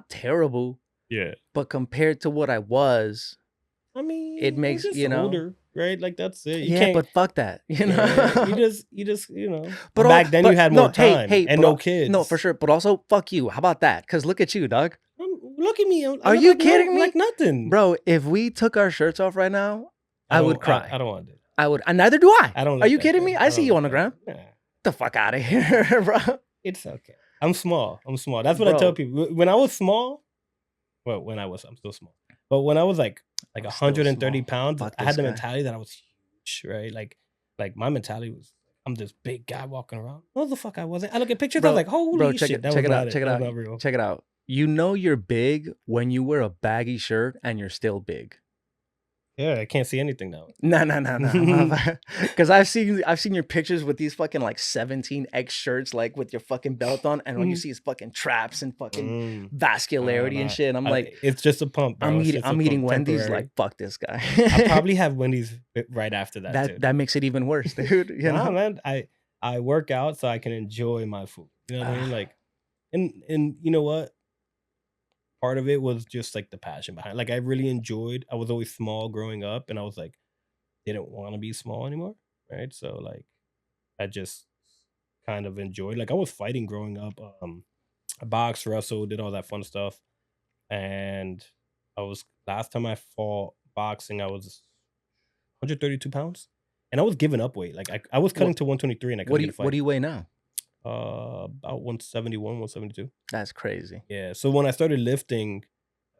terrible, yeah. but compared to what I was, I mean, it you're makes, just older, right? Like that's it. You yeah, can't. but fuck that, you Yeah, know. you just But Back then you had no, more time hey, and but no kids. no, for sure. But also, fuck you. How about that? Because look at you, dog. Look at me. I Are look you like kidding me? Like nothing, Bro, if we took our shirts off right now, I would cry. I don't want to do that. I would. And neither do I. I don't. Are Look you that kidding good. me? I see don't you look on the that ground. good. Nah. The fuck out of here, bro. It's okay. I'm small. That's what I tell Bro. people. When I was small, well, I'm still small. But when I was like I'm still 130 small. pounds, Fuck I had this the guy. mentality that I was huge, right? Like my mentality was, I'm this big guy walking around. What the fuck I wasn't. I look at pictures, I was like, holy shit, that was not it. That was not real. Check it out. You know you're big when you wear a baggy shirt and you're still big. Yeah, I can't see anything now. No. Because I've seen your pictures with these fucking like 17X shirts, like with your fucking belt on, and when you see his fucking traps and fucking vascularity and shit, and I'm like, it's just a pump, bro. I'm eating Wendy's, temporary. like fuck this guy. I probably have Wendy's right after that too. That makes it even worse, dude. You know, man. I work out so I can enjoy my food. You know what I mean? Like, and you know what? Part of it was just like the passion behind. Like I really enjoyed. I was always small growing up, and I was like, didn't want to be small anymore, right? So like, I just kind of enjoyed. Like I was fighting growing up. I boxed, wrestled, did all that fun stuff, and I was last time I fought boxing, I was 132 pounds, and I was giving up weight. Like I was cutting to 123, and I couldn't get a fight. What do you weigh now? About 171, 172. That's crazy. Yeah. So when I started lifting,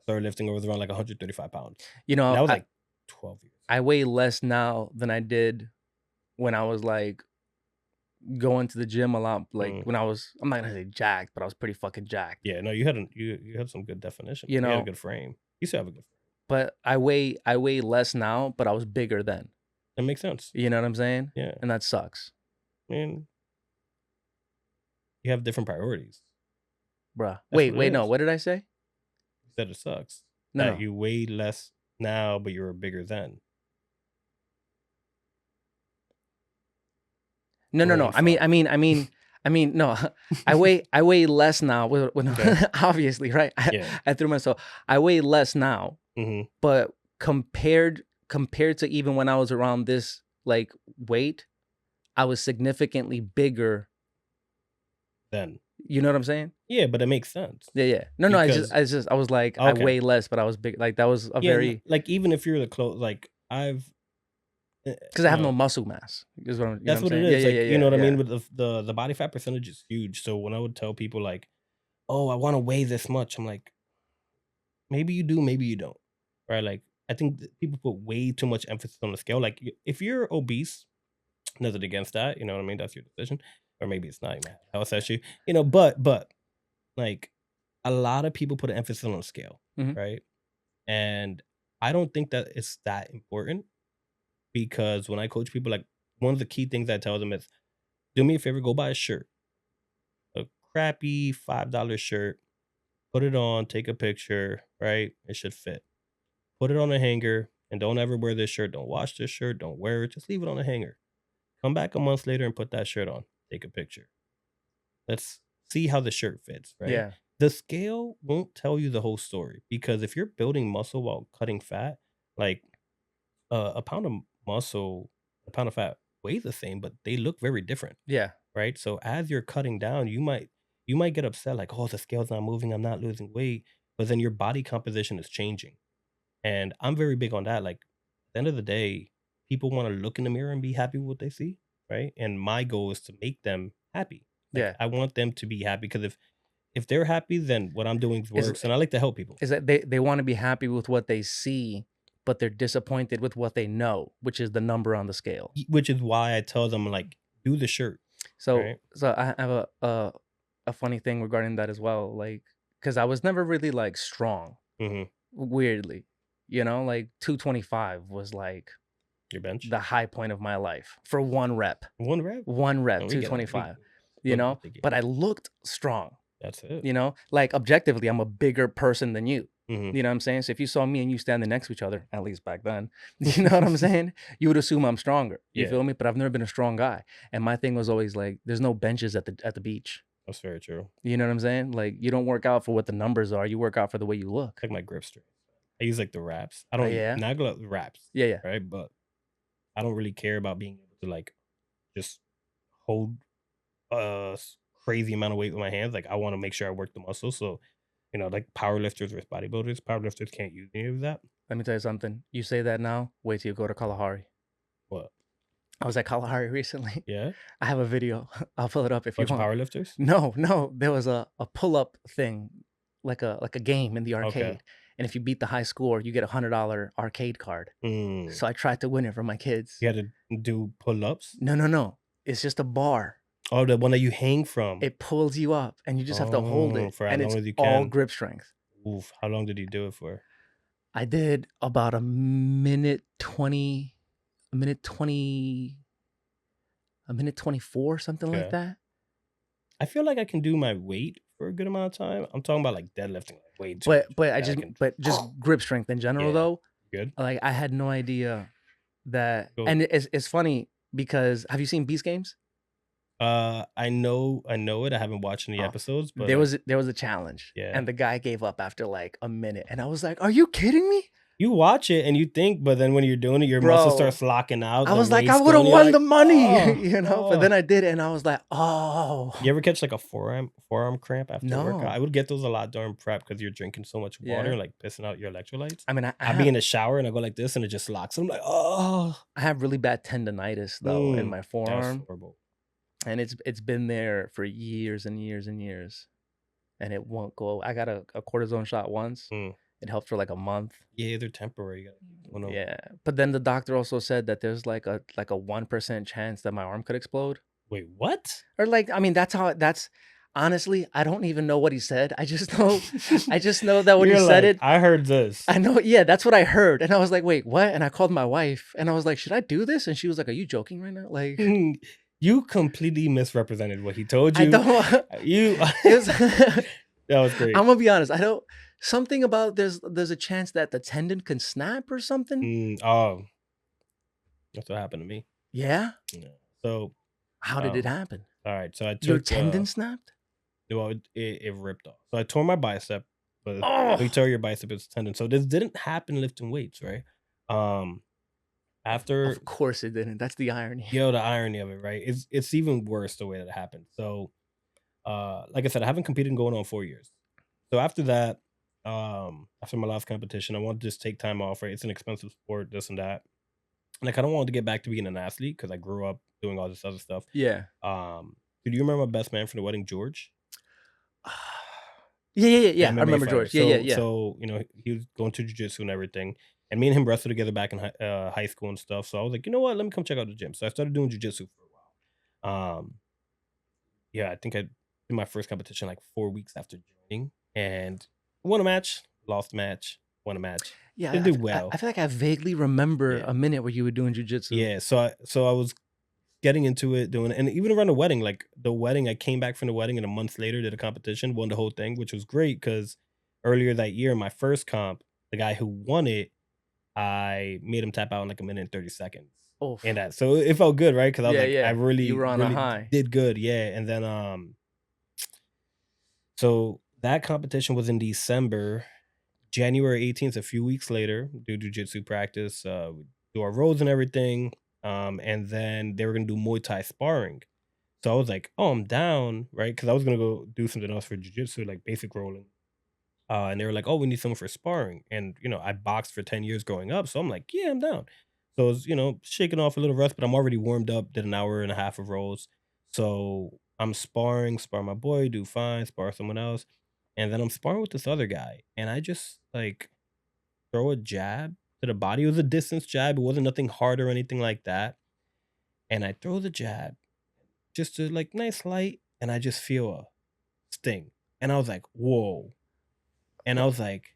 I was around like 135 pounds. You know, And that was like 12 years. I weigh less now than I did when I was like going to the gym a lot. Like when I was, I'm not gonna say jacked, but I was pretty fucking jacked. Yeah. No, you had some good definition. You You had know, a good frame. You still have a good frame. but I weigh less now, but I was bigger then. That makes sense. You know what I'm saying? Yeah. And that sucks. I mean, you have different priorities. Bruh. That's what it Wait, no. is. What did I say? You said it sucks. No, That no. you weigh less. now, but you were bigger then. No, no, no. Brain fart. No. I weigh less now. Okay. Obviously, right? Yeah. I threw myself. I weigh less now, Mm-hmm. but compared to even when I was around this like weight, I was significantly bigger. Then. You know what I'm saying? Yeah, but it makes sense Yeah, yeah. No, no. because I was like, I okay. weigh less, but I was big. Like that was a Yeah, very like even if you're the close, like because I you have no know, muscle mass. Is what I'm, you know what that's I'm what it saying? Yeah, is. yeah, Like, yeah, you know yeah, what I yeah. mean? With the body fat percentage is huge. So when I would tell people like, oh, I want to weigh this much, I'm like, maybe you do, maybe you don't. Right? Like, I think that people put way too much emphasis on the scale. Like, if you're obese, nothing against that. You know what I mean? That's your decision. Or maybe it's not. You might have a health issue. You know, but like a lot of people put an emphasis on the scale, Mhm. right? And I don't think that it's that important because when I coach people, like one of the key things I tell them is, do me a favor, go buy a shirt, a crappy $5 shirt, put it on, take a picture, right? It should fit. Put it on a hanger and don't ever wear this shirt. Don't wash this shirt. Don't wear it. Just leave it on a hanger. Come back a month later and put that shirt on. Take a picture. Let's see how the shirt fits, right? Yeah. The scale won't tell you the whole story because if you're building muscle while cutting fat, like a pound of muscle, a pound of fat weigh the same, but they look very different, Yeah. right? So as you're cutting down, you might get upset like, oh, the scale's not moving, I'm not losing weight, but then your body composition is changing. And I'm very big on that. Like at the end of the day, people want to look in the mirror and be happy with what they see, right? And my goal is to make them happy. Like Yeah. I want them to be happy because if they're happy, then what I'm doing Is works, and I like to help people. is that they want to be happy with what they see, but they're disappointed with what they know, which is the number on the scale. Which is why I tell them like, do the shirt, So right? so I have a funny thing regarding that as well, like because I was never really like strong, Mm-hmm. weirdly, like 225 was like Your bench, the high point of my life for one rep, one rep. one rep, No, we get it. 225, What about the game? but I looked strong. That's it. Like objectively, I'm a bigger person than you. Mm-hmm. You know what I'm saying? So if you saw me and you standing next to each other, at least back then, you know what I'm saying? You would assume I'm stronger. You Yeah. feel me? But I've never been a strong guy. And my thing was always like, there's no benches at the beach. That's very true. You know what I'm saying? Like you don't work out for what the numbers are. You work out for the way you look. Like my grip strength. I use like the wraps. I Oh don't yeah? not go wraps, Yeah, yeah. right? But I don't really care about being able to like just hold crazy amount of weight with my hands. Like I want to make sure I work the muscles. So, like power lifters versus bodybuilders, power lifters can't use any of that. Let me tell you something. You say that now, wait till you go to Kalahari. What? I was at Kalahari recently. Yeah? I have a video. I'll pull it up if you Bunch of want. power lifters? No. There was a pull-up thing, like a game in the arcade. Okay. And if you beat the high score, you get $100 arcade card. Mm. So I tried to win it for my kids. You had to do pull-ups? No. It's just a bar. Oh, the one that you hang from. It pulls you up and you just have to hold it. For as And long it's as you all can. grip strength. Oof. How long did you do it for? I did about a minute 24, something like Okay. that. I feel like I can do my weight for a good amount of time. I'm talking about like deadlifting, like way too much. But just grip strength in general Yeah. though. Good. Like I had no idea that, Cool. and it's funny because have you seen Beast Games? I know it. I haven't watched any Oh, episodes, but there was a challenge, Yeah. and the guy gave up after like a minute, and I was like, "Are you kidding me?" you watch it and you think, but then when you're doing it, your muscle Bro, starts locking out. I the was like, I weight's would have going, you're won like, the money, "Oh, But then oh." I did it, and I was like, "Oh." You ever catch like a forearm cramp after a workout? No. I would get those a lot during prep because you're drinking so much water, Yeah. like pissing out your electrolytes. I mean, I'd be in the shower and I go like this and it just locks. I'm like, oh, I have really bad tendonitis though in my that's forearm, horrible. and it's been there for years and years and years, and it won't go. I got a cortisone shot once. Mm. It helped for like a month. Yeah, they're temporary. You gotta know. Yeah, but then the doctor also said that there's like a 1% chance that my arm could explode. Wait, what? Or like, I mean, that's honestly, I don't even know what he said. I just know that when he You're said like, it, I heard this. I know, yeah, that's what I heard. And I was like, wait, what? And I called my wife and I was like, should I do this? And she was like, are you joking right now? Like, You completely misrepresented what he told you. I don't, You it was, that was great. I'm gonna be honest. Something about there's a chance that the tendon can snap or something? Oh, that's what happened to me. Yeah? Yeah. So, How did it um, happen? all right. So I Your took tendon snapped? well, it ripped off. So I tore my bicep, but when you Oh, tear your bicep, it's tendon. So this didn't happen lifting weights, right? Um, after of course it didn't. That's the irony. the irony of it, right? It's even worse the way that it happened. So, like I said, I haven't competed in going on 4 years. So after that, after my last competition, I wanted to just take time off. Right, it's an expensive sport, this and that. And I kind of wanted to get back to being an athlete because I grew up doing all this other stuff. Yeah. Um, do you remember my best man from the wedding, George? Yeah, yeah, yeah, The yeah. I MMA remember fighter. George. Yeah, yeah, So yeah. so, he was going to jujitsu and everything, and me and him wrestled together back in high school and stuff, so I was like, "You know what? Let me come check out the gym." So I started doing jujitsu for a while. Yeah, I think I did my first competition, like, 4 weeks after joining, and won a match, lost a match, won a match. Yeah, Didn't do well. I feel like I vaguely remember Yeah. a minute where you were doing jujitsu. Yeah, so I was getting into it, doing it, and even around the wedding, like, the wedding, I came back from the wedding, and a month later did a competition, won the whole thing, which was great because earlier that year, my first comp, the guy who won it, I made him tap out in, like, a minute and 30 seconds, and Oof. that so it felt good, right? Because I was Yeah, like, I yeah. You really, were on a really high. did good, yeah, and then, so that competition was in December. January 18th, a few weeks later, do jujitsu practice, we do our rolls and everything, and then they were gonna do Muay Thai sparring. So I was like, "Oh, I'm down," right? Because I was gonna go do something else for jujitsu, like basic rolling. And they were like, "Oh, we need someone for sparring." And I boxed for 10 years growing up, so I'm like, "Yeah, I'm down." So I was, shaking off a little rust, but I'm already warmed up. Did an hour and a half of rolls, so I'm sparring, spar my boy, do fine, spar someone else, and then I'm sparring with this other guy, and I just like throw a jab to the body. It was a distance jab. It wasn't nothing hard or anything like that. And I throw the jab just to like nice light, and I just feel a sting. And I was like, whoa. And I was like,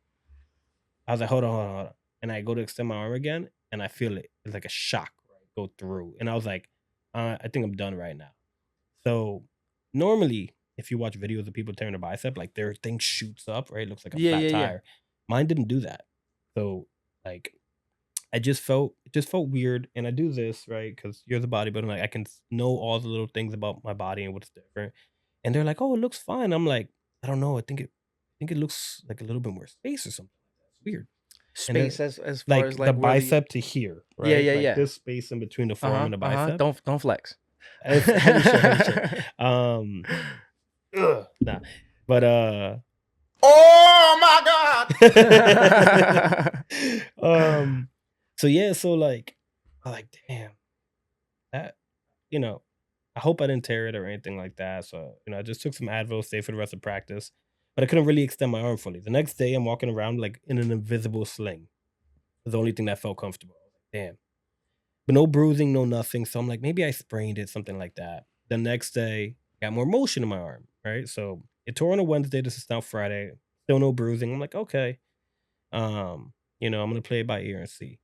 hold on, hold on, hold on. And I go to extend my arm again, and I feel it. It's like a shock, right? Go through. And I was like, I think I'm done right now. So normally, if you watch videos of people tearing a bicep, like their thing shoots up, right? It looks like a Yeah, flat yeah, yeah. tire. Mine didn't do that. So like it just felt weird, and I do this, right? Because you're the bodybuilder, like, I can know all the little things about my body and what's different, and they're like, "Oh, it looks fine." I'm like, "I don't know, I think it looks like a little bit more space or something like that. It's weird." And Space they're as far like, as the like where the bicep to here, Yeah, right? yeah, Like, yeah. this space in between the forearm Uh-huh. and the Uh-huh. bicep. Don't flex. It's heavy shit, heavy shit. Um, nah, but, Oh my God. um, so, yeah, so, like, I'm like, "Damn, that" you know, I hope I didn't tear it or anything like that. So, I just took some Advil, stayed for the rest of practice, but I couldn't really extend my arm fully. The next day, I'm walking around like in an invisible sling. The only thing that felt comfortable. I was like, damn. But no bruising, no nothing. So I'm like, maybe I sprained it, something like that. The next day, got more motion in my arm, right? So it tore on a Wednesday. This is now Friday. Still no bruising. I'm like, okay. I'm gonna play it by ear and see.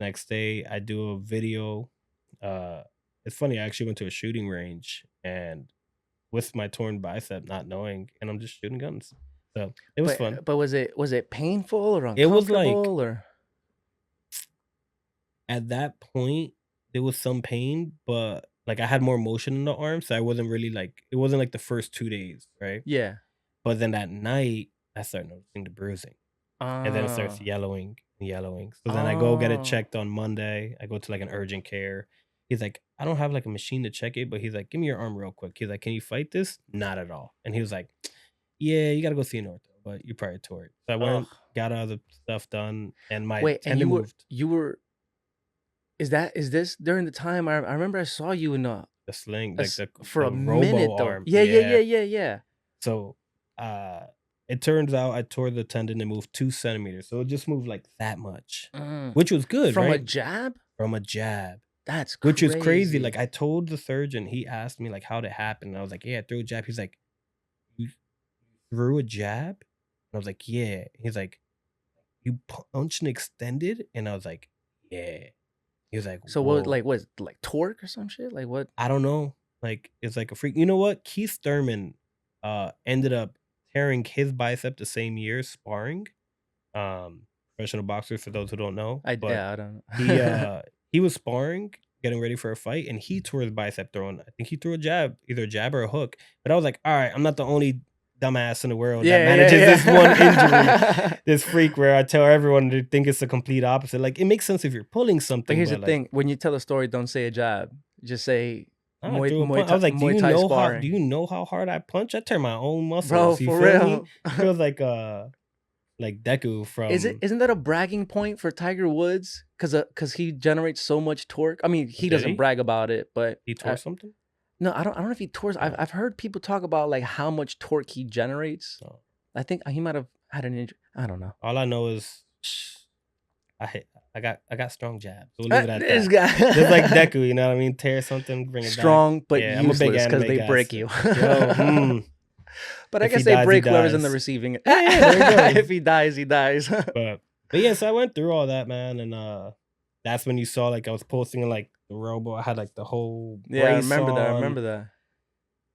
Next day, I do a video. Uh, it's funny. I actually went to a shooting range and with my torn bicep, not knowing, and I'm just shooting guns. So it was fun. But was it painful or It was like uncomfortable or at that point there was some pain, but like I had more motion in the arm, so I wasn't really like it wasn't like the first 2 days, right? Yeah. But then that night I started noticing the bruising, and then it starts Ah. yellowing and yellowing. So then I go get it Oh. checked on Monday. I go to like an urgent care. He's like, I don't have like a machine to check it, but he's like, give me your arm real quick. He's like, can you fight this? Not at all. And he was like, yeah, you gotta go see an ortho, but you probably tore it. So I Ugh. went, got all the stuff done, and my Wait, and tendon moved. you were is this during the time I remember I saw you in The sling, a like s the for a the robo minute though. arm. Yeah, yeah, yeah, Yeah. yeah, yeah. So uh it turns out I tore the tendon and moved 2 centimeters. So it just moved like that much. Mm. Which was good, From a right? jab? From a jab. That's Which is crazy. crazy. Like I told the surgeon, he asked me like how'd it happen. And I was like, yeah, I threw a jab. He's like, you threw a jab? And I was like, yeah. He's like, you punched and extended? And I was like, yeah. He was like, So what whoa. was like torque or some shit? Like what? I don't know. Like, it's like a freak. You know what? Keith Thurman ended up tearing his bicep the same year sparring. Professional boxer for those who don't know, but I don't he know. he was sparring, getting ready for a fight, and he tore his bicep throwing. I think he threw a jab, either a jab or a hook. But I was like, all right, I'm not the only dumbass in the world that manages this one injury, this freak where I tell everyone to think it's the complete opposite. Like it makes sense if you're pulling But something, here's the but like thing: when you tell a story, don't say a jab. Just say I threw a punch. I was like, do you know how hard I punch? I tear my own muscles. Bro, You for feel me? real. It feels like Deku from Isn't that a bragging point for Tiger Woods? Because he generates so much torque. I mean, he Did doesn't he? brag about it, but he tore something? no, I don't know if he tore. Oh. I've heard people talk about like how much torque he generates. Oh. I think he might have had an injury. I don't know. All I know is I got strong jabs. We'll leave it at This that. guy, Just like Deku, you know what I mean? Tear something, bring it strong back. but Yeah, I'm a big useless because anime they guy, break so- you. Yo, But I If he guess they dies, he break whoever's in the dies. receiving. Yeah, there you go. If he dies, he dies. But yeah, so I went through all that, man, and that's when you saw like I was posting like the robo. I had like the whole Yeah, I brace remember that. I on. remember that.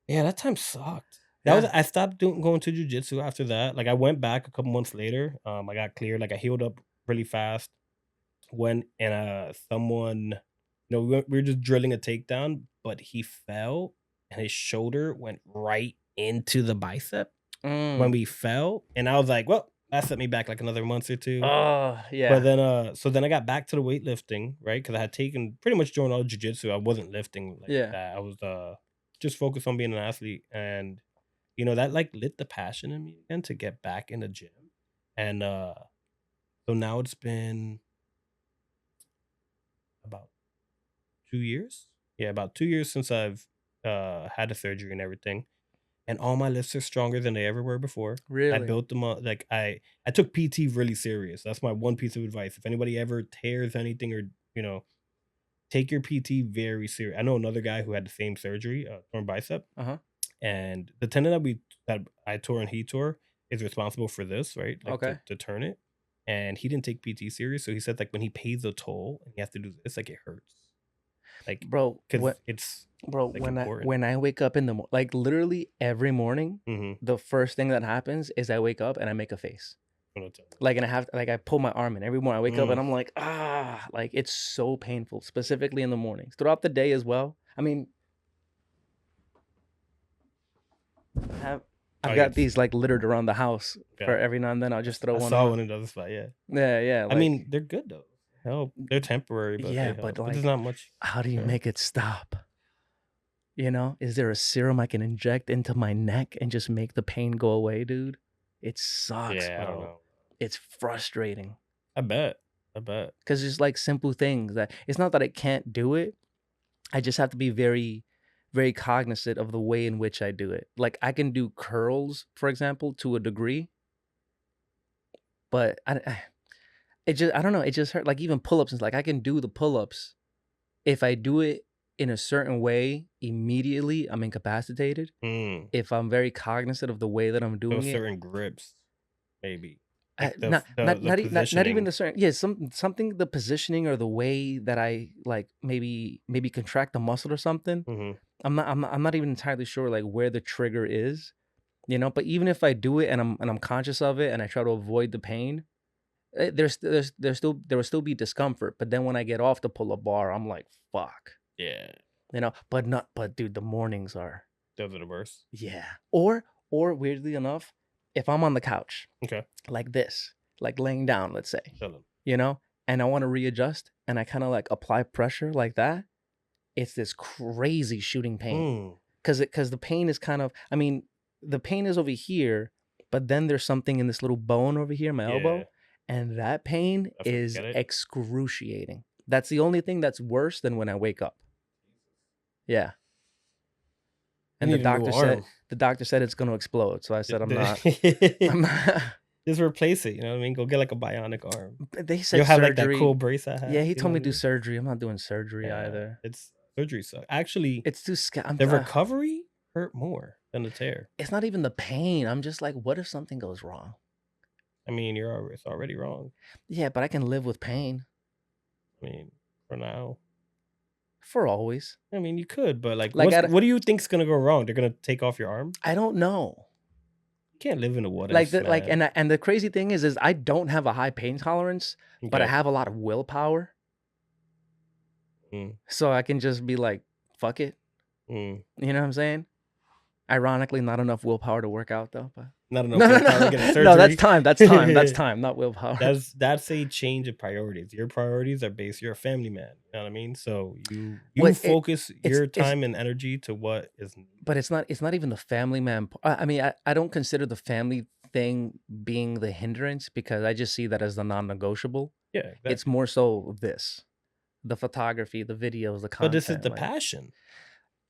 Yeah, that time sucked. That was Yeah. I stopped going to jujitsu after that. Like I went back a couple months later. I got cleared. Like I healed up really fast. When and someone, we were just drilling a takedown, but he fell and his shoulder went right into the bicep when we fell, and I was like, well, that set me back like another month or two. Oh, yeah. But then so then I got back to the weightlifting, right? Because I had taken pretty much joined all jiu-jitsu. I wasn't lifting like Yeah. that. I was just focused on being an athlete, and that like lit the passion in me again to get back in the gym. And so now it's been about 2 years. Yeah, about 2 years since I've had a surgery and everything. And all my lifts are stronger than they ever were before. I Really? built them up. Like I took PT really serious. That's my one piece of advice. If anybody ever tears anything or, take your PT very serious. I know another guy who had the same surgery, torn bicep. Uh-huh. And the tendon that I tore and he tore is responsible for this, right? Like Okay. to turn it. And he didn't take PT serious. So he said like when he pays the toll and he has to do this, like it hurts. Like Bro, because it's like, when important. I wake up in the like literally every morning, Mhm. the first thing that happens is I wake up and I make a face. I'm gonna tell you. Like, and I pull my arm in every morning. I wake up Mm. and I'm like, like it's so painful, specifically in the mornings. Throughout the day as well. I mean, I've Oh, got yeah. these like littered around the house for Yeah. every now and then. I'll just throw I one saw on. one in the other spot, yeah. Yeah. I mean, they're good though. Help. They're temporary, but Yeah, they help. but, But like, there's not much. how do you Yeah. make it stop? Is there a serum I can inject into my neck and just make the pain go away, dude? It sucks, Yeah, I don't bro. know. It's frustrating. I bet. Because it's like simple things that it's not that I can't do it. I just have to be very, very cognizant of the way in which I do it. Like I can do curls, for example, to a degree, but I don't know. It just hurt. Like even pull-ups, it's like I can do the pull-ups. If I do it in a certain way, immediately I'm incapacitated. Mm. If I'm very cognizant of the way that I'm doing Those it, certain grips, maybe. Like not even positioning. the certain something the positioning or the way that I like maybe contract the muscle or something. Mhm. I'm not even entirely sure like where the trigger is, but even if I do it and I'm conscious of it and I try to avoid the pain, there will still be discomfort. But then when I get off the pull-up bar, I'm like, fuck. Yeah. But dude, the mornings are Those are the worst. yeah. Or weirdly enough, if I'm on the couch Okay. like this, like laying down, let's say, Chilling. and I want to readjust and I kind of like apply pressure like that, it's this crazy shooting pain. Mm. Because the pain is kind of, I mean, the pain is over here, but then there's something in this little bone over here, my elbow, Yeah. and that pain I is forget it. excruciating. That's the only thing that's worse than when I wake up. Yeah. And You the need a new doctor said arm. it's going to explode. So I said, I'm not. Just replace it. You know what I mean? Go get like a bionic arm. They said You'll have surgery. like that cool brace I have. Yeah, he you told know me what to I do surgery. I'm not doing surgery mean? either. It's surgery sucks. Actually, It's too scary. the recovery hurt more than the tear. It's not even the pain. I'm just like, what if something goes wrong? I mean, it's already wrong. Yeah, but I can live with pain I mean, for now. for always. I mean, you could, but like Like, what do you think's gonna go wrong? They're gonna take off your arm? I don't know. can't live in a what Like if, man. and the crazy thing is I don't have a high pain tolerance, but I Okay. have a lot of willpower. Mm, So I can just be like, fuck it. mm. You know what I'm saying? Ironically, not enough willpower to work out though. But Not enough no, willpower to get a surgery. no, that's time. That's time, not willpower. That's a change of priorities. Your priorities are based. You're a family man. You know what I mean? So you Well, focus your it's time and energy to what is. but it's not even the family man. I mean, I don't consider the family thing being the hindrance because I just see that as the non-negotiable. Yeah, exactly. It's more so the photography, the videos, the content. But this is the like, passion.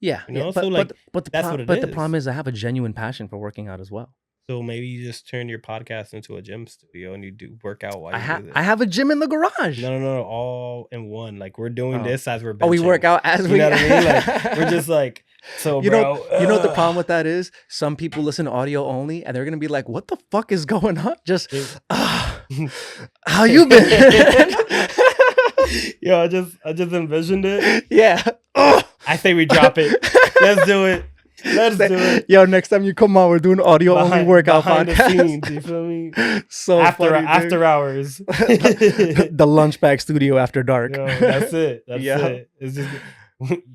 yeah, You know, yeah. so like But that's what it but is. the problem is I have a genuine passion for working out as well. So maybe you just turn your podcast into a gym studio and you do work out while you do this. I have a gym in the garage. No, all in one. Like we're doing this as we're benching. Oh, we work out as you we. know what I mean? Like we're just like so. You bro, know what the problem with that is? Some people listen to audio only, and they're gonna be like, "What the fuck is going on?" Just how you been? Yo, I just envisioned it. Yeah. I say we drop it. Let's do it. Let's do it. Yo, next time you come on, we're doing audio only workout behind podcast. the scenes, you feel me? So after funny, after hours. the LunchBag studio after dark. Yo, that's it. That's Yeah. it. It's just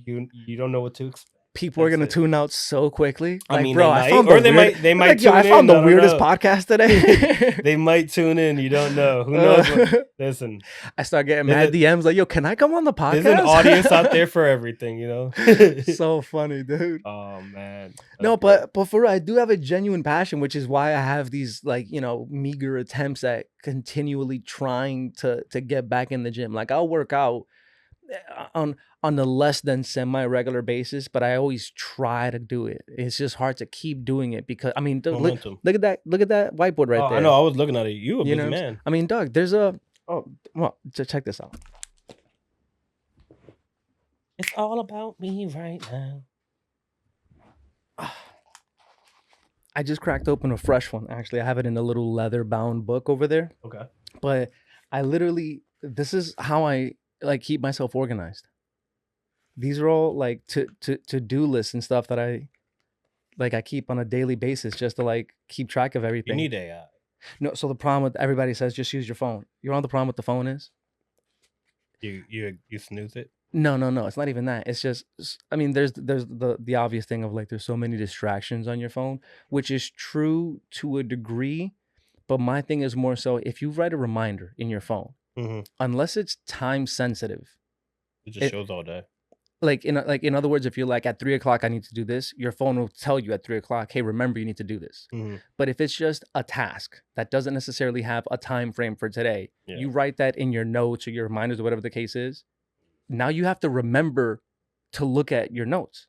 you don't know what to expect. People are gonna tune out so quickly. I mean, bro, they I found might, or the they might like, tune I found in. the I weirdest don't know. podcast today. They might tune in. You don't know. Who knows? Listen, I start getting mad DMs like, "Yo, can I come on the podcast?" there's an audience out there for everything, you know. So funny, dude. Oh man. No, but for real, I do have a genuine passion, which is why I have these like, you know, meager attempts at continually trying to get back in the gym. Like I'll work out on the less than semi-regular basis, but I always try to do it. It's just hard to keep doing it because I mean, dude, look at that whiteboard right there. I know. I was looking at it. You a busy man. I mean, Doug, there's check this out. It's all about me right now. I just cracked open a fresh one. Actually, I have it in a little leather-bound book over there. Okay. But I literally, this is how I like keep myself organized. These are all like to-do lists and stuff that I keep on a daily basis just to like keep track of everything. You need AI. No, so the problem with everybody says just use your phone. You know what the problem with the phone is? You snooze it. No, it's not even that. It's just, I mean, there's the obvious thing of like there's so many distractions on your phone, which is true to a degree, but my thing is more so if you write a reminder in your phone, unless it's time sensitive, it just shows all day. Like in other words, if you're like at 3 o'clock I need to do this, your phone will tell you at 3 o'clock, hey, remember you need to do this. But if it's just a task that doesn't necessarily have a time frame for today, you write that in your notes or your reminders or whatever the case is. Now you have to remember to look at your notes.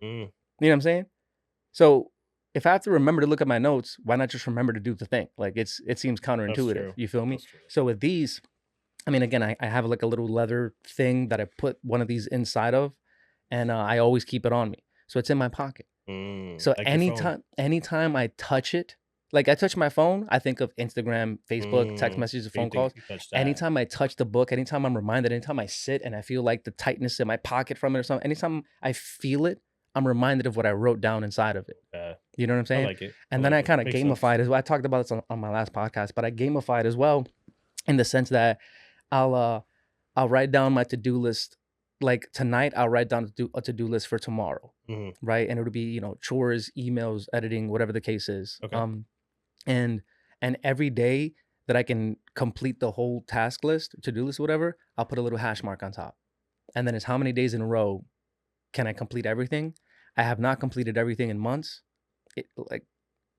You know what I'm saying? So if I have to remember to look at my notes, why not just remember to do the thing? Like it seems counterintuitive. You feel me? So with these, I mean, again, I have like a little leather thing that I put one of these inside of, and I always keep it on me. So it's in my pocket. So like anytime I touch it, like I touch my phone, I think of Instagram, Facebook, text messages, phone calls. Anytime I touch the book, anytime I'm reminded, anytime I sit and I feel like the tightness in my pocket from it or something, anytime I feel it, I'm reminded of what I wrote down inside of it. You know what I'm saying? I like it. And then I kind of gamified as well. I talked about this on my last podcast, but I gamified as well in the sense that I'll write down my to-do list. Like tonight, I'll write down a to-do list for tomorrow, right? And it'll be, you know, chores, emails, editing, whatever the case is. Okay. And every day that I can complete the whole task list, to-do list, whatever, I'll put a little hash mark on top. And then it's how many days in a row can I complete everything? I have not completed everything in months.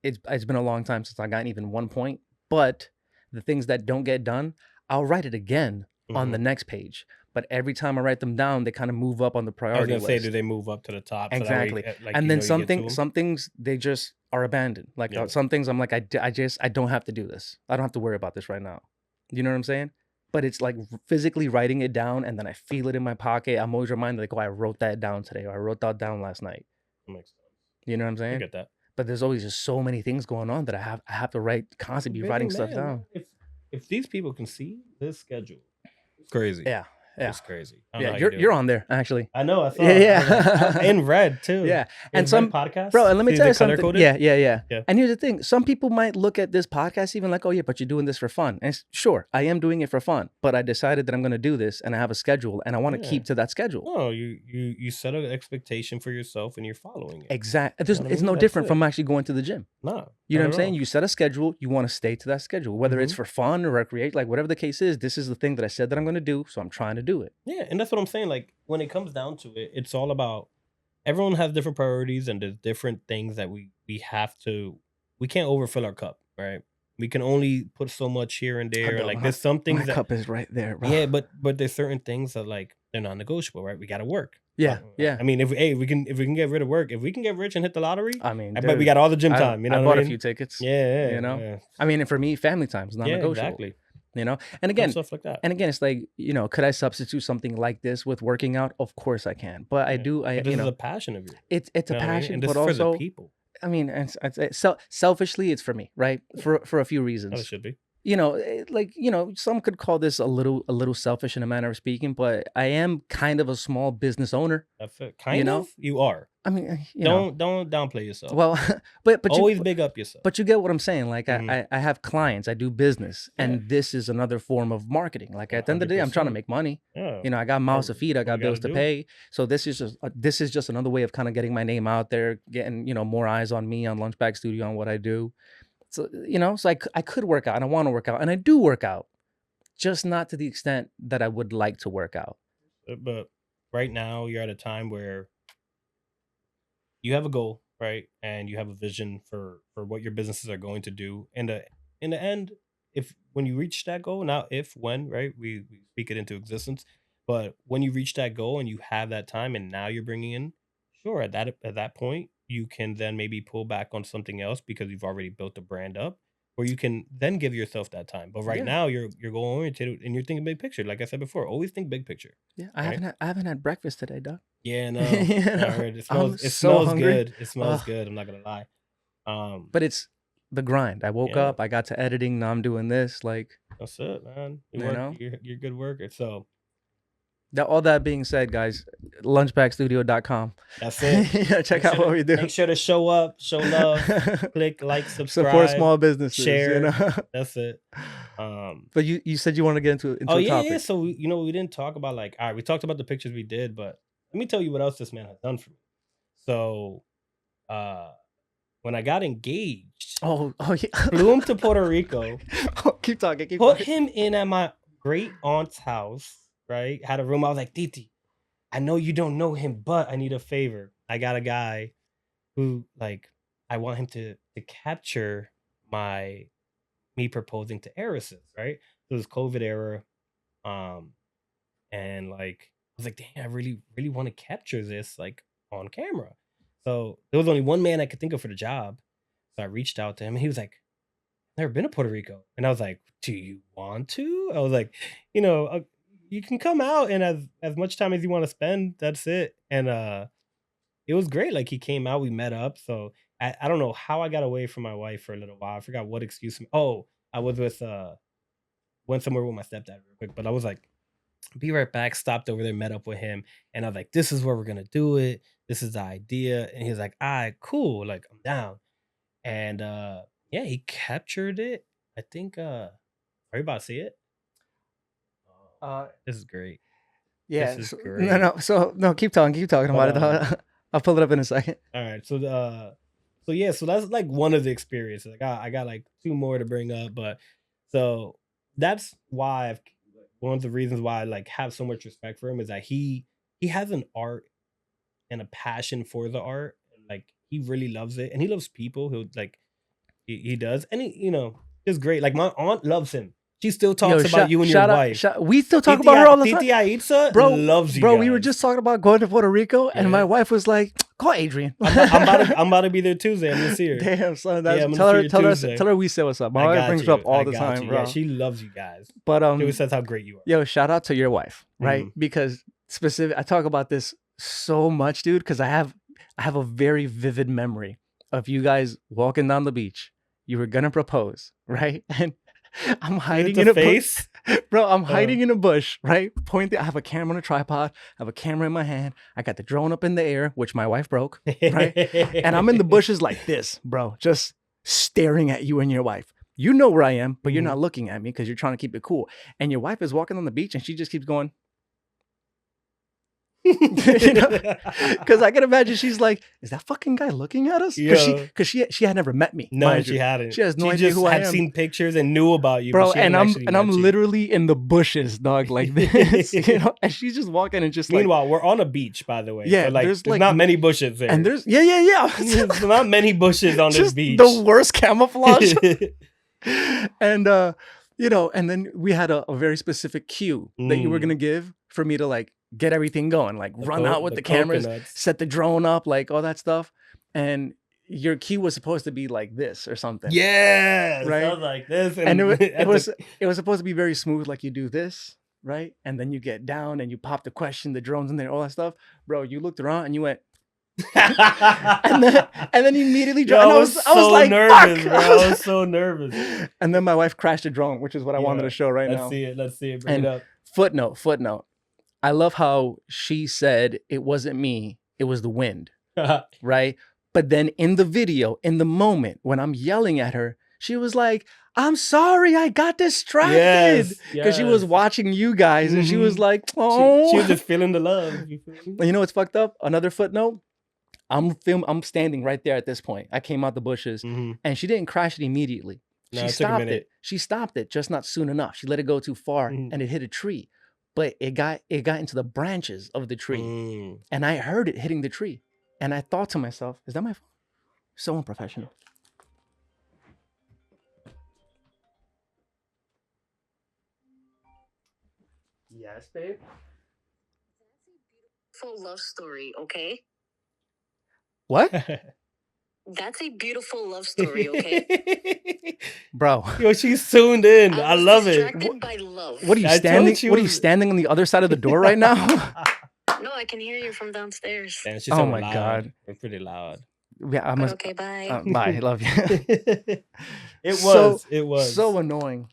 It's been a long time since I gotten even 1 point. But the things that don't get done, I'll write it again on the next page. But every time I write them down, they kind of move up on the priority list. I was gonna say, do they move up to the top? Exactly. So that way, and then some things they just are abandoned. Like some things I'm like, I don't have to do this. I don't have to worry about this right now. You know what I'm saying? But it's like physically writing it down, and then I feel it in my pocket. I'm always reminded, like, oh, I wrote that down today, or I wrote that down last night. That makes sense. You know what I'm saying? I get that. But there's always just so many things going on that I have to constantly be writing stuff down. If these people can see this schedule, it's crazy. Yeah. Yeah. It's crazy. I don't know Yeah, how you're do you're it. on there actually. I know. I saw. Yeah, it. yeah. In red too. Yeah, In and some podcast, bro, and let me See tell the you something. color-coded? Yeah, yeah, yeah, Yeah. And here's the thing: some people might look at this podcast even like, "Oh yeah, but you're doing this for fun." And sure, I am doing it for fun, but I decided that I'm going to do this, and I have a schedule, and I want to Yeah. keep to that schedule. No, you set an expectation for yourself and you're following it. Exactly. You know what I It's mean? no That's different it. from actually going to the gym. No, You know not what I'm at saying? all. You set a schedule, you want to stay to that schedule, whether it's for fun or recreate, like whatever the case is. This is the thing that I said that I'm going to do, so I'm trying to do it. Yeah, and that's what I'm saying. Like when it comes down to it, it's all about everyone has different priorities and there's different things that we have to. We can't overfill our cup, right? We can only put so much here and there. Dog, Like there's some my things that cup is right there, bro. yeah, but there's certain things that like they're non-negotiable, right? We got to work. Yeah, yeah. I mean, if we can get rid of work, if we can get rich and hit the lottery, I mean, I bet we dude, got all the gym I- time. You know I what bought I a mean? few tickets. Yeah, you know? yeah. I mean, and for me, family time is Yeah, non-negotiable. exactly. You know, and Some again, stuff like that. and again, it's like, you know, could I substitute something like this with working out? Of course I can, but I do. But this You is know, a passion of yours. it's You a know what I mean? passion, And this but is for the also, people. I mean, selfishly, it's for me, right? For a few How it reasons. should be. You know, like, you know, some could call this a little selfish in a manner of speaking, but I am kind of a small business owner. That's it. Kind know? of. You are. I mean, you know, Don't downplay yourself. well, but Always you, big up yourself. but you get what I'm saying. Like Mhm. I have clients, I do business, Yeah. and this is another form of marketing. Like at the end of the day, I'm trying to 100%. make money. Yeah. You know, I got mouths to feed, I what got we bills gotta to do. pay. So this is just another way of kind of getting my name out there, getting, you know, more eyes on me, on LunchBag Studio, on what I do. So, you know, so I could work out and I want to work out and I do work out, just not to the extent that I would like to work out. But right now you're at a time where you have a goal, right? And you have a vision for what your businesses are going to do. And in the end, if when you reach that goal, now if when, right? We speak it into existence. But when you reach that goal and you have that time and now you're bringing in, sure, at that point, you can then maybe pull back on something else because you've already built the brand up. Or you can then give yourself that time. But right Yeah. now you're goal oriented and you're thinking big picture. Like I said before, always think big picture. Yeah, Right. I haven't had breakfast today, dog. Yeah, no. You know, I heard it I'm smells so hungry. good. It smells Ugh. good. I'm not gonna lie. But it's the grind. I woke Yeah. up, I got to editing, now I'm doing this. Like, That's it, man. You You work, know? you're a good worker. So all that being said, guys, lunchbagstudio.com. that's it. Yeah, check out what we do. Make sure to show up, show love, click like, subscribe, Support small businesses. share. You know? That's it. But you said you want to get into Oh a yeah, topic. yeah. So we didn't talk about like, all right, we talked about the pictures we did, but let me tell you what else this man has done for me. So when I got engaged, Oh yeah. flew him to Puerto Rico, Keep talking. put him in at my great aunt's house, right? Had a room. I was like, Titi, I know you don't know him, but I need a favor. I got a guy who, like, I want him to capture me proposing to heiresses, right? So it was COVID era. And like I was like, damn, I really, really want to capture this like on camera. So there was only one man I could think of for the job. So I reached out to him and he was like, never been to Puerto Rico. And I was like, do you want to? I was like, you can come out and as much time as you want to spend, that's it. And it was great. Like he came out, we met up. So I don't know how I got away from my wife for a little while. I forgot what excuse. Oh, I was went somewhere with my stepdad real quick, but I was like, be right back, stopped over there, met up with him. And I was like, this is where we're going to do it. This is the idea. And he was like, all right, cool. Like I'm down. And yeah, he captured it. I think are you about to see it? This is great. Yeah. This is So, great. no, keep talking about But, it. I'll pull it up in a second. All right. So yeah, so that's like one of the experiences. Like I got like two more to bring up, but so that's why one of the reasons why I like have so much respect for him is that he has an art and a passion for the art. Like he really loves it and he loves people who like he does. And he, it's great. Like my aunt loves him. She still talks about you and your wife. We still talk about her all the time. Titi Aitza Bro, loves you. Bro, guys. we were just talking about going to Puerto Rico, and Yeah. my wife was like, "Call Adrian." I'm about to be there Tuesday. I'm gonna see her. Damn, son. Yeah, I'm Tell gonna see her, you Tuesday. tell her we say what's up. My I wife got brings you. her up all I the got time, you. bro. Yeah, she loves you guys. But She always says how great you are. yo, shout out to your wife, right? Mhm. Because I talk about this so much, dude, because I have a very vivid memory of you guys walking down the beach. You were gonna propose, right? And I'm hiding in a a face. Bro, I'm hiding in a bush, right? I have a camera on a tripod. I have a camera in my hand. I got the drone up in the air, which my wife broke, right? And I'm in the bushes like this, bro, just staring at you and your wife. You know where I am, but you're not looking at me because you're trying to keep it cool. And your wife is walking on the beach and she just keeps going. Because I can imagine she's like, is that fucking guy looking at us? Because she had never met me. No, she hadn't. She has no idea who I am. Had seen pictures and knew about you, bro. And I'm literally in the bushes, dog, like this. And she's just walking and just. Meanwhile, we're on a beach, by the way. Yeah, so there's not many bushes there. And there's there's not many bushes on this beach. The worst camouflage. And and then we had a very specific cue that you were gonna give for me to get everything going, run out with the cameras, set the drone up, all that stuff. And your cue was supposed to be like this or something. Yeah, right. It was like this, and it was supposed to be very smooth, like you do this, right? And then you get down and you pop the question, the drones in there, all that stuff, bro. You looked around and you went. and then immediately dropped. I was like, nervous, bro. I was so nervous. And then my wife crashed a drone, which is what I wanted to show right now. Let's see it. Bring it up. Footnote. I love how she said it wasn't me, it was the wind, right? But then in the video, in the moment when I'm yelling at her, she was like, I'm sorry, I got distracted. Because she was watching you guys and she was like, oh. She was just feeling the love. You know what's fucked up? Another footnote. I'm standing right there at this point. I came out the bushes and she didn't crash it immediately. No, she stopped it. She stopped it, just not soon enough. She let it go too far and it hit a tree. But it got into the branches of the tree. And I heard it hitting the tree. And I thought to myself, is that my phone? So unprofessional. Yes, babe. Full love story, okay? What? That's a beautiful love story, okay? Bro. Yo, she's tuned in. I love it. Distracted by love. What are you standing? What are you standing on the other side of the door right now? No, I can hear you from downstairs. Damn, she's oh my god, we're pretty loud. Yeah, I must. Okay, bye. Bye. I love you. It was so annoying.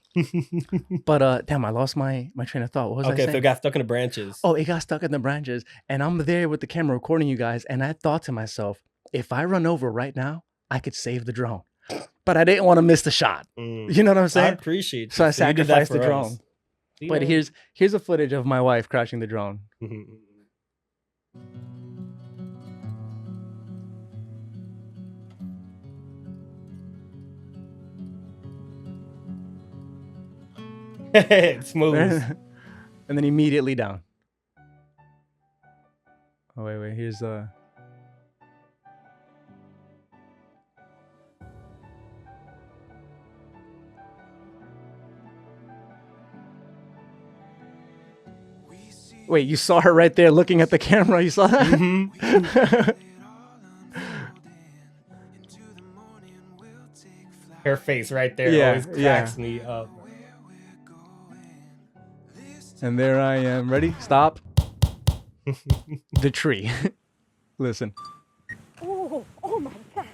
But damn, I lost my train of thought. What was I saying? So it got stuck in the branches. Oh, it got stuck in the branches, and I'm there with the camera recording you guys, and I thought to myself, if I run over right now, I could save the drone. But I didn't want to miss the shot. You know what I'm saying? I appreciate it. So I sacrificed the drone. See, but here's a footage of my wife crashing the drone. Smooth. And then immediately down. Oh wait, here's Wait, you saw her right there looking at the camera. You saw that? Her face right there always cracks me up. And there I am. Ready? Stop. The tree. Listen. Oh my god.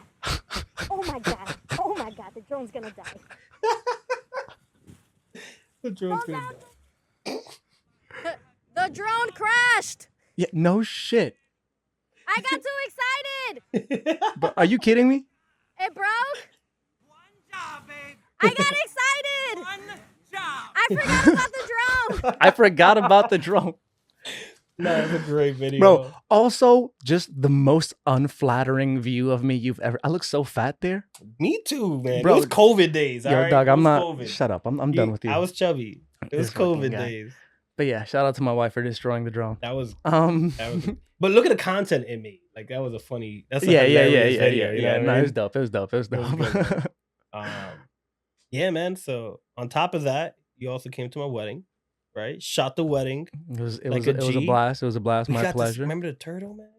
Oh my god. Oh my god. The drone's gonna die. The drone's gonna die. The drone crashed. Yeah, no shit. I got too excited. But are you kidding me? It broke. One job, babe. I got excited. One job. I forgot about the drone. I forgot about the drone. No, it's a great video. Bro, also just the most unflattering view of me you've ever. I look so fat there. Me too, man. Bro, it was COVID days. Yo, all right? dog, I'm not. COVID. Shut up. I'm done with you. I was chubby. It was This fucking COVID guy. days. But yeah, shout out to my wife for destroying the drone. That was. Yeah. But look at the content it made. Like that was a funny. That's a Yeah. hilarious video, you know what I No, mean? it was dope. It was dope. It was It was dope. good, yeah, man. So on top of that, you also came to my wedding, right? Shot the wedding. It was Like a a blast. It was a blast. We My got this- pleasure. remember the turtle, man?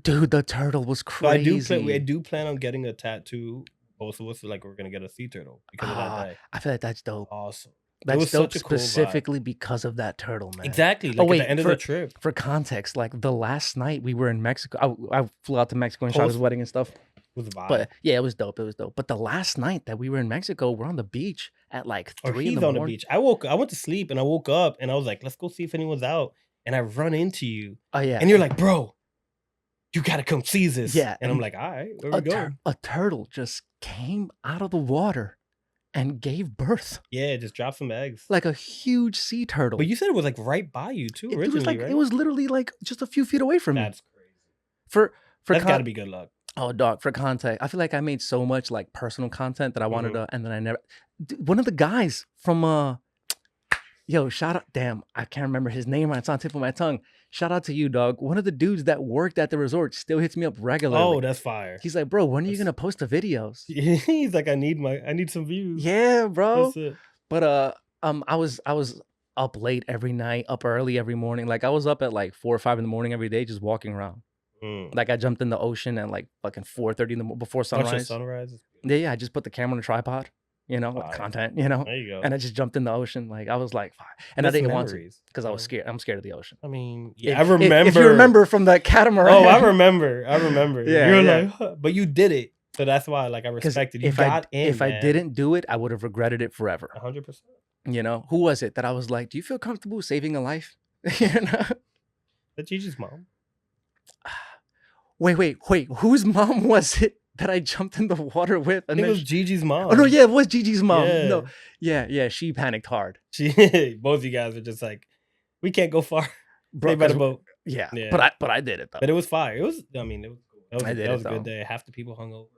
Dude, the turtle was So crazy. I do plan on getting a tattoo. Both of us, like we're gonna get a sea turtle because of that day. I feel like that's dope. Awesome. That's was dope such a cool vibe. specifically because of that turtle, man. Exactly. Like Oh, wait, at the end of the trip. For context, like the last night we were in Mexico, I flew out to Mexico and shot his wedding and stuff. was a vibe. But yeah, it was dope. It was dope. But the last night that we were in Mexico, we're on the beach at like Or 3 in he's the on the morning. beach. I went to sleep and I woke up and I was like, let's go see if anyone's out. And I run into you. Oh yeah. And you're like, bro, you gotta come see this. Yeah, And I'm and like, all right, where we going? a turtle just came out of the water and gave birth. Yeah, just drop some eggs. Like a huge sea turtle. But you said it was like right by you too, it originally, was like right? it was literally like just a few feet away from me. That's crazy. For That's gotta be good luck. Oh, dog, for content. I feel like I made so much like personal content that I wanted to, and then I never. One of the guys from yo, shout out. Damn, I can't remember his name. It's on the tip of my tongue. Shout out to you, dog. One of the dudes that worked at the resort still hits me up regularly. Oh, that's fire. He's like, bro, when are you gonna post the videos? He's like, I need some views. Yeah, bro. That's it. But I was up late every night, up early every morning. Like I was up at like 4 or 5 in the morning every day, just walking around. Like I jumped in the ocean at like fucking 4:30 in the before sunrise. Sunrise. Yeah. I just put the camera on a tripod, with Fire. content, you know. There you go. And I just jumped in the ocean. Like I was like, fine. And That's I didn't want to memories, because I was scared. I'm scared of the ocean. I mean, If- I remember. If you remember from the catamaran. Oh, I remember. Yeah, You're yeah. like, huh. But you did it. So that's why, like, I 'Cause respected you. if I didn't do it, I would have regretted it forever. 100%. You know, who was it that I was like, do you feel comfortable saving a life? You know? That's Gigi's mom. Wait. Whose mom was it that I jumped in the water with? I think it was Gigi's mom. Oh no, yeah, it was Gigi's mom. Yeah. No, yeah, she panicked hard, Both of you guys are just like, we can't go far. bro. Stay by the 'cause- boat. Yeah, Yeah. but I did it though. But it was fire. It was, I mean, it was cool. That was, I did that it, was a though. good day. Half the people hung over.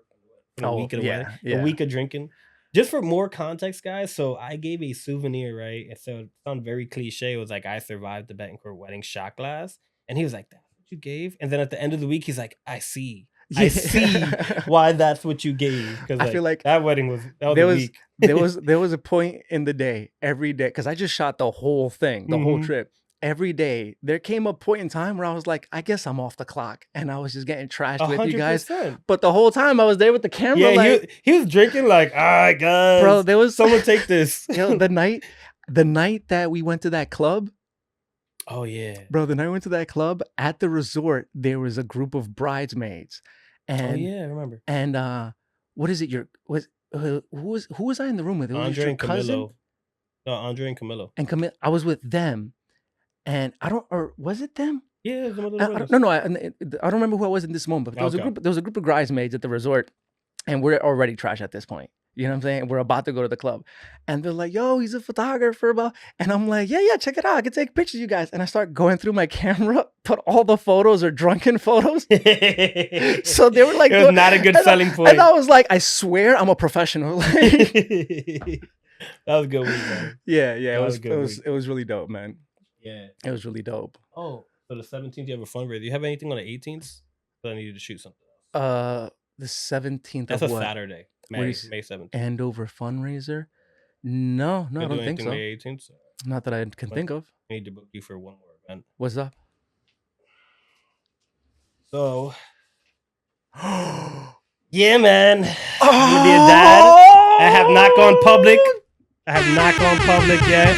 A Oh, week of the yeah, wedding. yeah. A week of drinking. Just for more context, guys. So I gave a souvenir, right? And so it sounded very cliche. It was like, I survived the Betancourt wedding shot glass. And he was like, that's what you gave? And then at the end of the week, he's like, I see. I Yeah. see why that's what you gave. Because I feel like that wedding was, that there was a was week. there was a point in the day every day because I just shot the whole thing, the whole Mhm. trip. Every day there came a point in time where I was like, I guess I'm off the clock, and I was just getting trashed with you guys. 100%. But the whole time I was there with the camera, Yeah, like, he was drinking like, all right, guys. bro, there was Someone take this. yo, the night that we went to that club. Oh, yeah. Bro, the night we went to that club at the resort, there was a group of bridesmaids, and Oh, yeah, I remember. and what is it? Who was I in the room with? It was Andre your and cousin Camilo. No, Andre and Camilo. and Camille. I was with them, and or was it them? Yeah, the mother I of don't, brothers. no, I don't remember who I was in this moment. But there was Okay. a group of bridesmaids at the resort, and we're already trash at this point. You know what I'm saying? We're about to go to the club, and they're like, "Yo, he's a photographer," bro. And I'm like, "Yeah, check it out. I can take pictures, of you guys." And I start going through my camera, but all the photos are drunken photos. So they were like, it was not a good and selling I, point. And I was like, I swear, I'm a professional. That was a good week, man. Yeah, That was a good it was really dope, man. Yeah. It was really dope. Oh, so the 17th, you have a fundraiser. Do you have anything on the 18th? So I needed to shoot something. The 17th That's of a what? Saturday, What May is- 7th. Andover fundraiser? No, I don't think so. The 18th. So Not that I can What? think of. I need to book you for one more event. What's up? So, yeah, man. I'm gonna be a dad. I have not gone public. I have not gone public yet.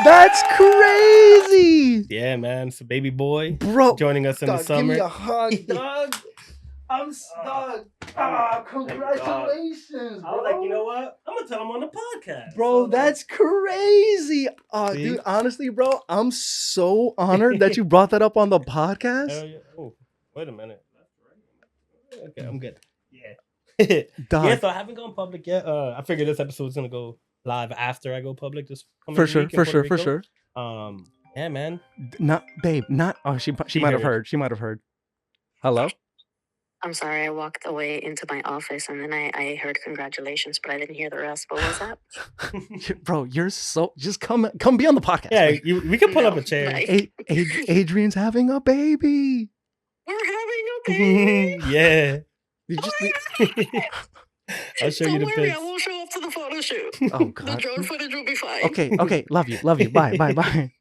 That's crazy, Yeah, man. It's a baby boy bro. joining us in the Dog, summer. give me a hug, dog. I'm stuck. Congratulations, I was like, you know what? I'm gonna tell him on the podcast. Bro, that's crazy. See? Dude, honestly, bro, I'm so honored that you brought that up on the podcast. Hell yeah. Oh, wait a minute. Okay, I'm good. Yeah. Dog, Yeah, so I haven't gone public yet. I figured this episode's gonna go live after I go public this coming for sure, week in for Puerto sure, for Rico. sure. Yeah, man. Not, babe, not. Oh, she She might have heard. heard. She might have heard. Hello. I'm sorry, I walked away into my office and then I heard congratulations, but I didn't hear the rest. What was that? Bro, you're so. Just come be on the podcast. Yeah, man. we can pull up No, a chair. bye. Adrian's having a baby. We're having a baby. Yeah. You just, I'll show you Don't the worry, I pics. won't show up to the photo shoot. oh The God. drone footage will be fine. Okay. Love you. Bye.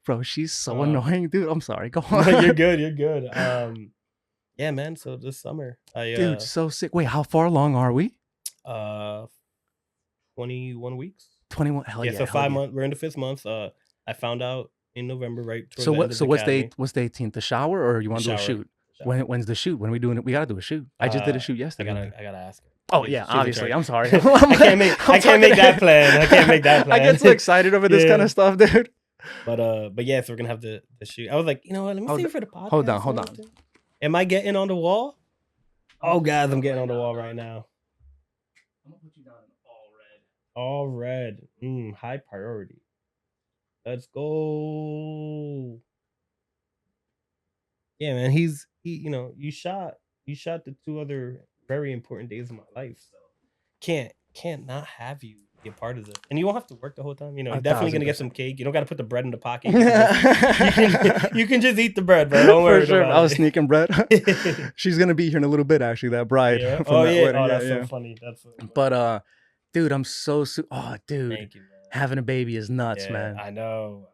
Bro, she's so annoying, dude. I'm sorry. Go No, on. you're good. Yeah, man. So this summer, Dude, so sick. Wait, how far along are we? 21 weeks. 21. Hell Yeah, yeah. so hell 5 yeah. months. We're in the 5th month. I found out in November, right? So what's the 18th? The shower, or you want to do a Shower. shoot? Shower. When's the shoot? When are we doing it? We gotta do a shoot. I just did a shoot yesterday. I gotta ask her. Oh She's yeah, in obviously. charge. I'm sorry. I can't make that plan. I can't make that plan. I get so excited over this kind of stuff, dude. But yeah, so we're gonna have the shoot. I was like, you know what? Let me Hold see on. for the podcast. Hold on. and everything. Am I getting on the wall? Oh guys, I'm getting on the wall right now. I'm gonna put you down in all red. All red. High priority. Let's go. Yeah, man. He you shot the 2 other very important days of my life. So can't not have you be a part of this. And you won't have to work the whole time. You're definitely gonna get some cake. You don't gotta put the bread in the pocket. You can just eat the bread, bro. Don't worry. For sure. about I was it. sneaking bread. She's gonna be here in a little bit, actually. That bride. Yeah. From Oh that yeah. wedding. Oh, that's yeah. so funny. That's so funny. But dude, I'm so dude, Thank you, man. having a baby is nuts, Yeah, man. I know.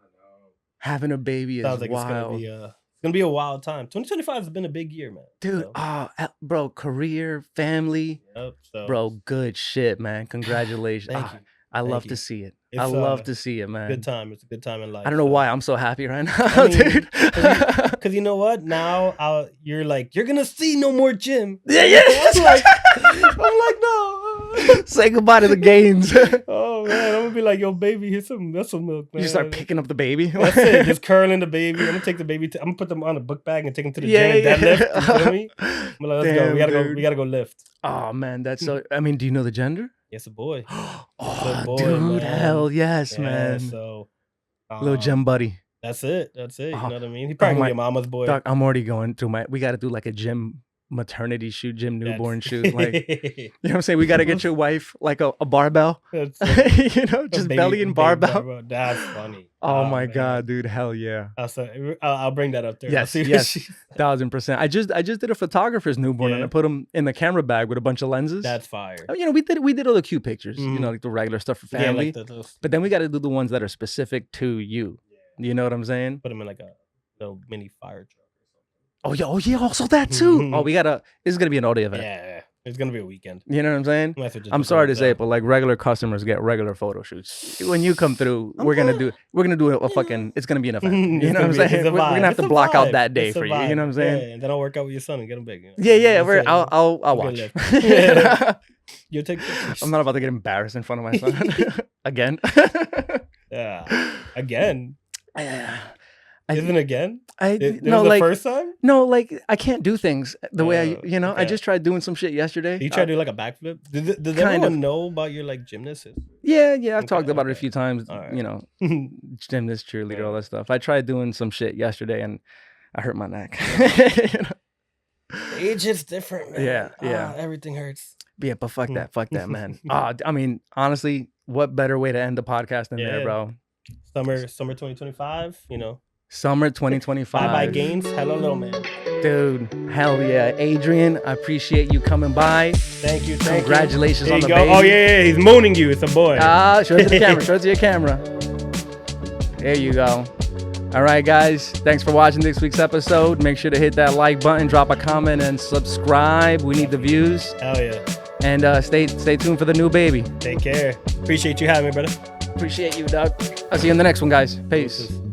Having a baby is Sounds like wild. it's gonna be a wild time. 2025 has been a big year, man. Dude, bro, career, family, Yep, so bro, good shit, man. Congratulations. thank you. I love you. to see it. It's, I love to see it, man. Good time. It's a good time in life. I don't know so. why I'm so happy right now, I mean, dude. Because you know what? Now you're like, you're gonna see no more gym. Yeah. I'm like, no. Say goodbye to the gains. Oh man, I'm gonna be like, yo, baby, here's some milk, man. You start picking up the baby. That's it. Just curling the baby. I'm gonna take the baby. I'm gonna put them on a book bag and take them to the Yeah, gym and yeah. deadlift. You feel me? I'm like, let's go. Damn, We gotta go. dude. We gotta go lift. Oh man, that's so. I mean, do you know the gender? Yes, a boy. Oh, boy, dude, man. hell yes, Yeah, man. So, Little gym buddy. That's it. You Oh, know what I mean? He probably gonna my- be a mama's boy. Doc, I'm already going through we got to do like a gym maternity shoot, gym newborn shoot. Like, you know what I'm saying? We got to get your wife like a barbell. That's Just belly and barbell. That's funny. Oh my man. God, dude. Hell yeah. I'll bring that up there. I'll Yes, see what yes. she- 1000%. I just did a photographer's newborn and Yeah. I put him in the camera bag with a bunch of lenses. That's fire. You know, we did all the cute pictures, you Mhm. know, like the regular stuff for Yeah, family. like those, But then we got to do the ones that are specific to you. You know what I'm saying? put them in like a little mini fire truck. Oh yeah, also that too. Mhm. Oh, this is gonna be an audio event. Yeah, it's gonna be a weekend. You know what I'm saying? Might as well just I'm put sorry them to say it, down. but like regular customers get regular photo shoots. When you come through, we're gonna do a fucking. It's gonna be an event. You It's know what gonna I'm be- saying? it's a We're gonna vibe. have It's to a block out vibe. that day It's a for you. You vibe. know what I'm saying? Yeah, and then I'll work out with your son and get him big. You know? Yeah. That's We're, it. I'll We'll watch. get left. You'll take pictures. I'm not about to get embarrassed in front of my son again. Yeah. Again. I- Isn't again? This no, was the like first time? no, like I can't do things the way I. I okay. just tried doing some shit yesterday. Did you try to do like a backflip? Did kind everyone of. know about your like gymnast history? Yeah, I've Okay, talked about it a okay. few times. All right. You know, gymnast, cheerleader, all that stuff. I tried doing some shit yesterday and I hurt my neck. You know? Age is different, man. Yeah. Everything hurts. Yeah, but fuck that, man. I mean, honestly, what better way to end the podcast than there, Yeah. bro? Summer 2025, you know. Summer 2025. Bye gains. Hello, little man. Dude, hell yeah. Adrian, I appreciate you coming by. Thank you. Congratulations There on you the go. baby. Oh yeah, he's mooning you. It's a boy. Show it to the camera. Show it to your camera. There you go. All right, guys. Thanks for watching this week's episode. Make sure to hit that like button, drop a comment, and subscribe. We need the views. Hell yeah. And stay tuned for the new baby. Take care. Appreciate you having me, brother. Appreciate you, Doug. I'll see you in the next one, guys. Peace. Deuces.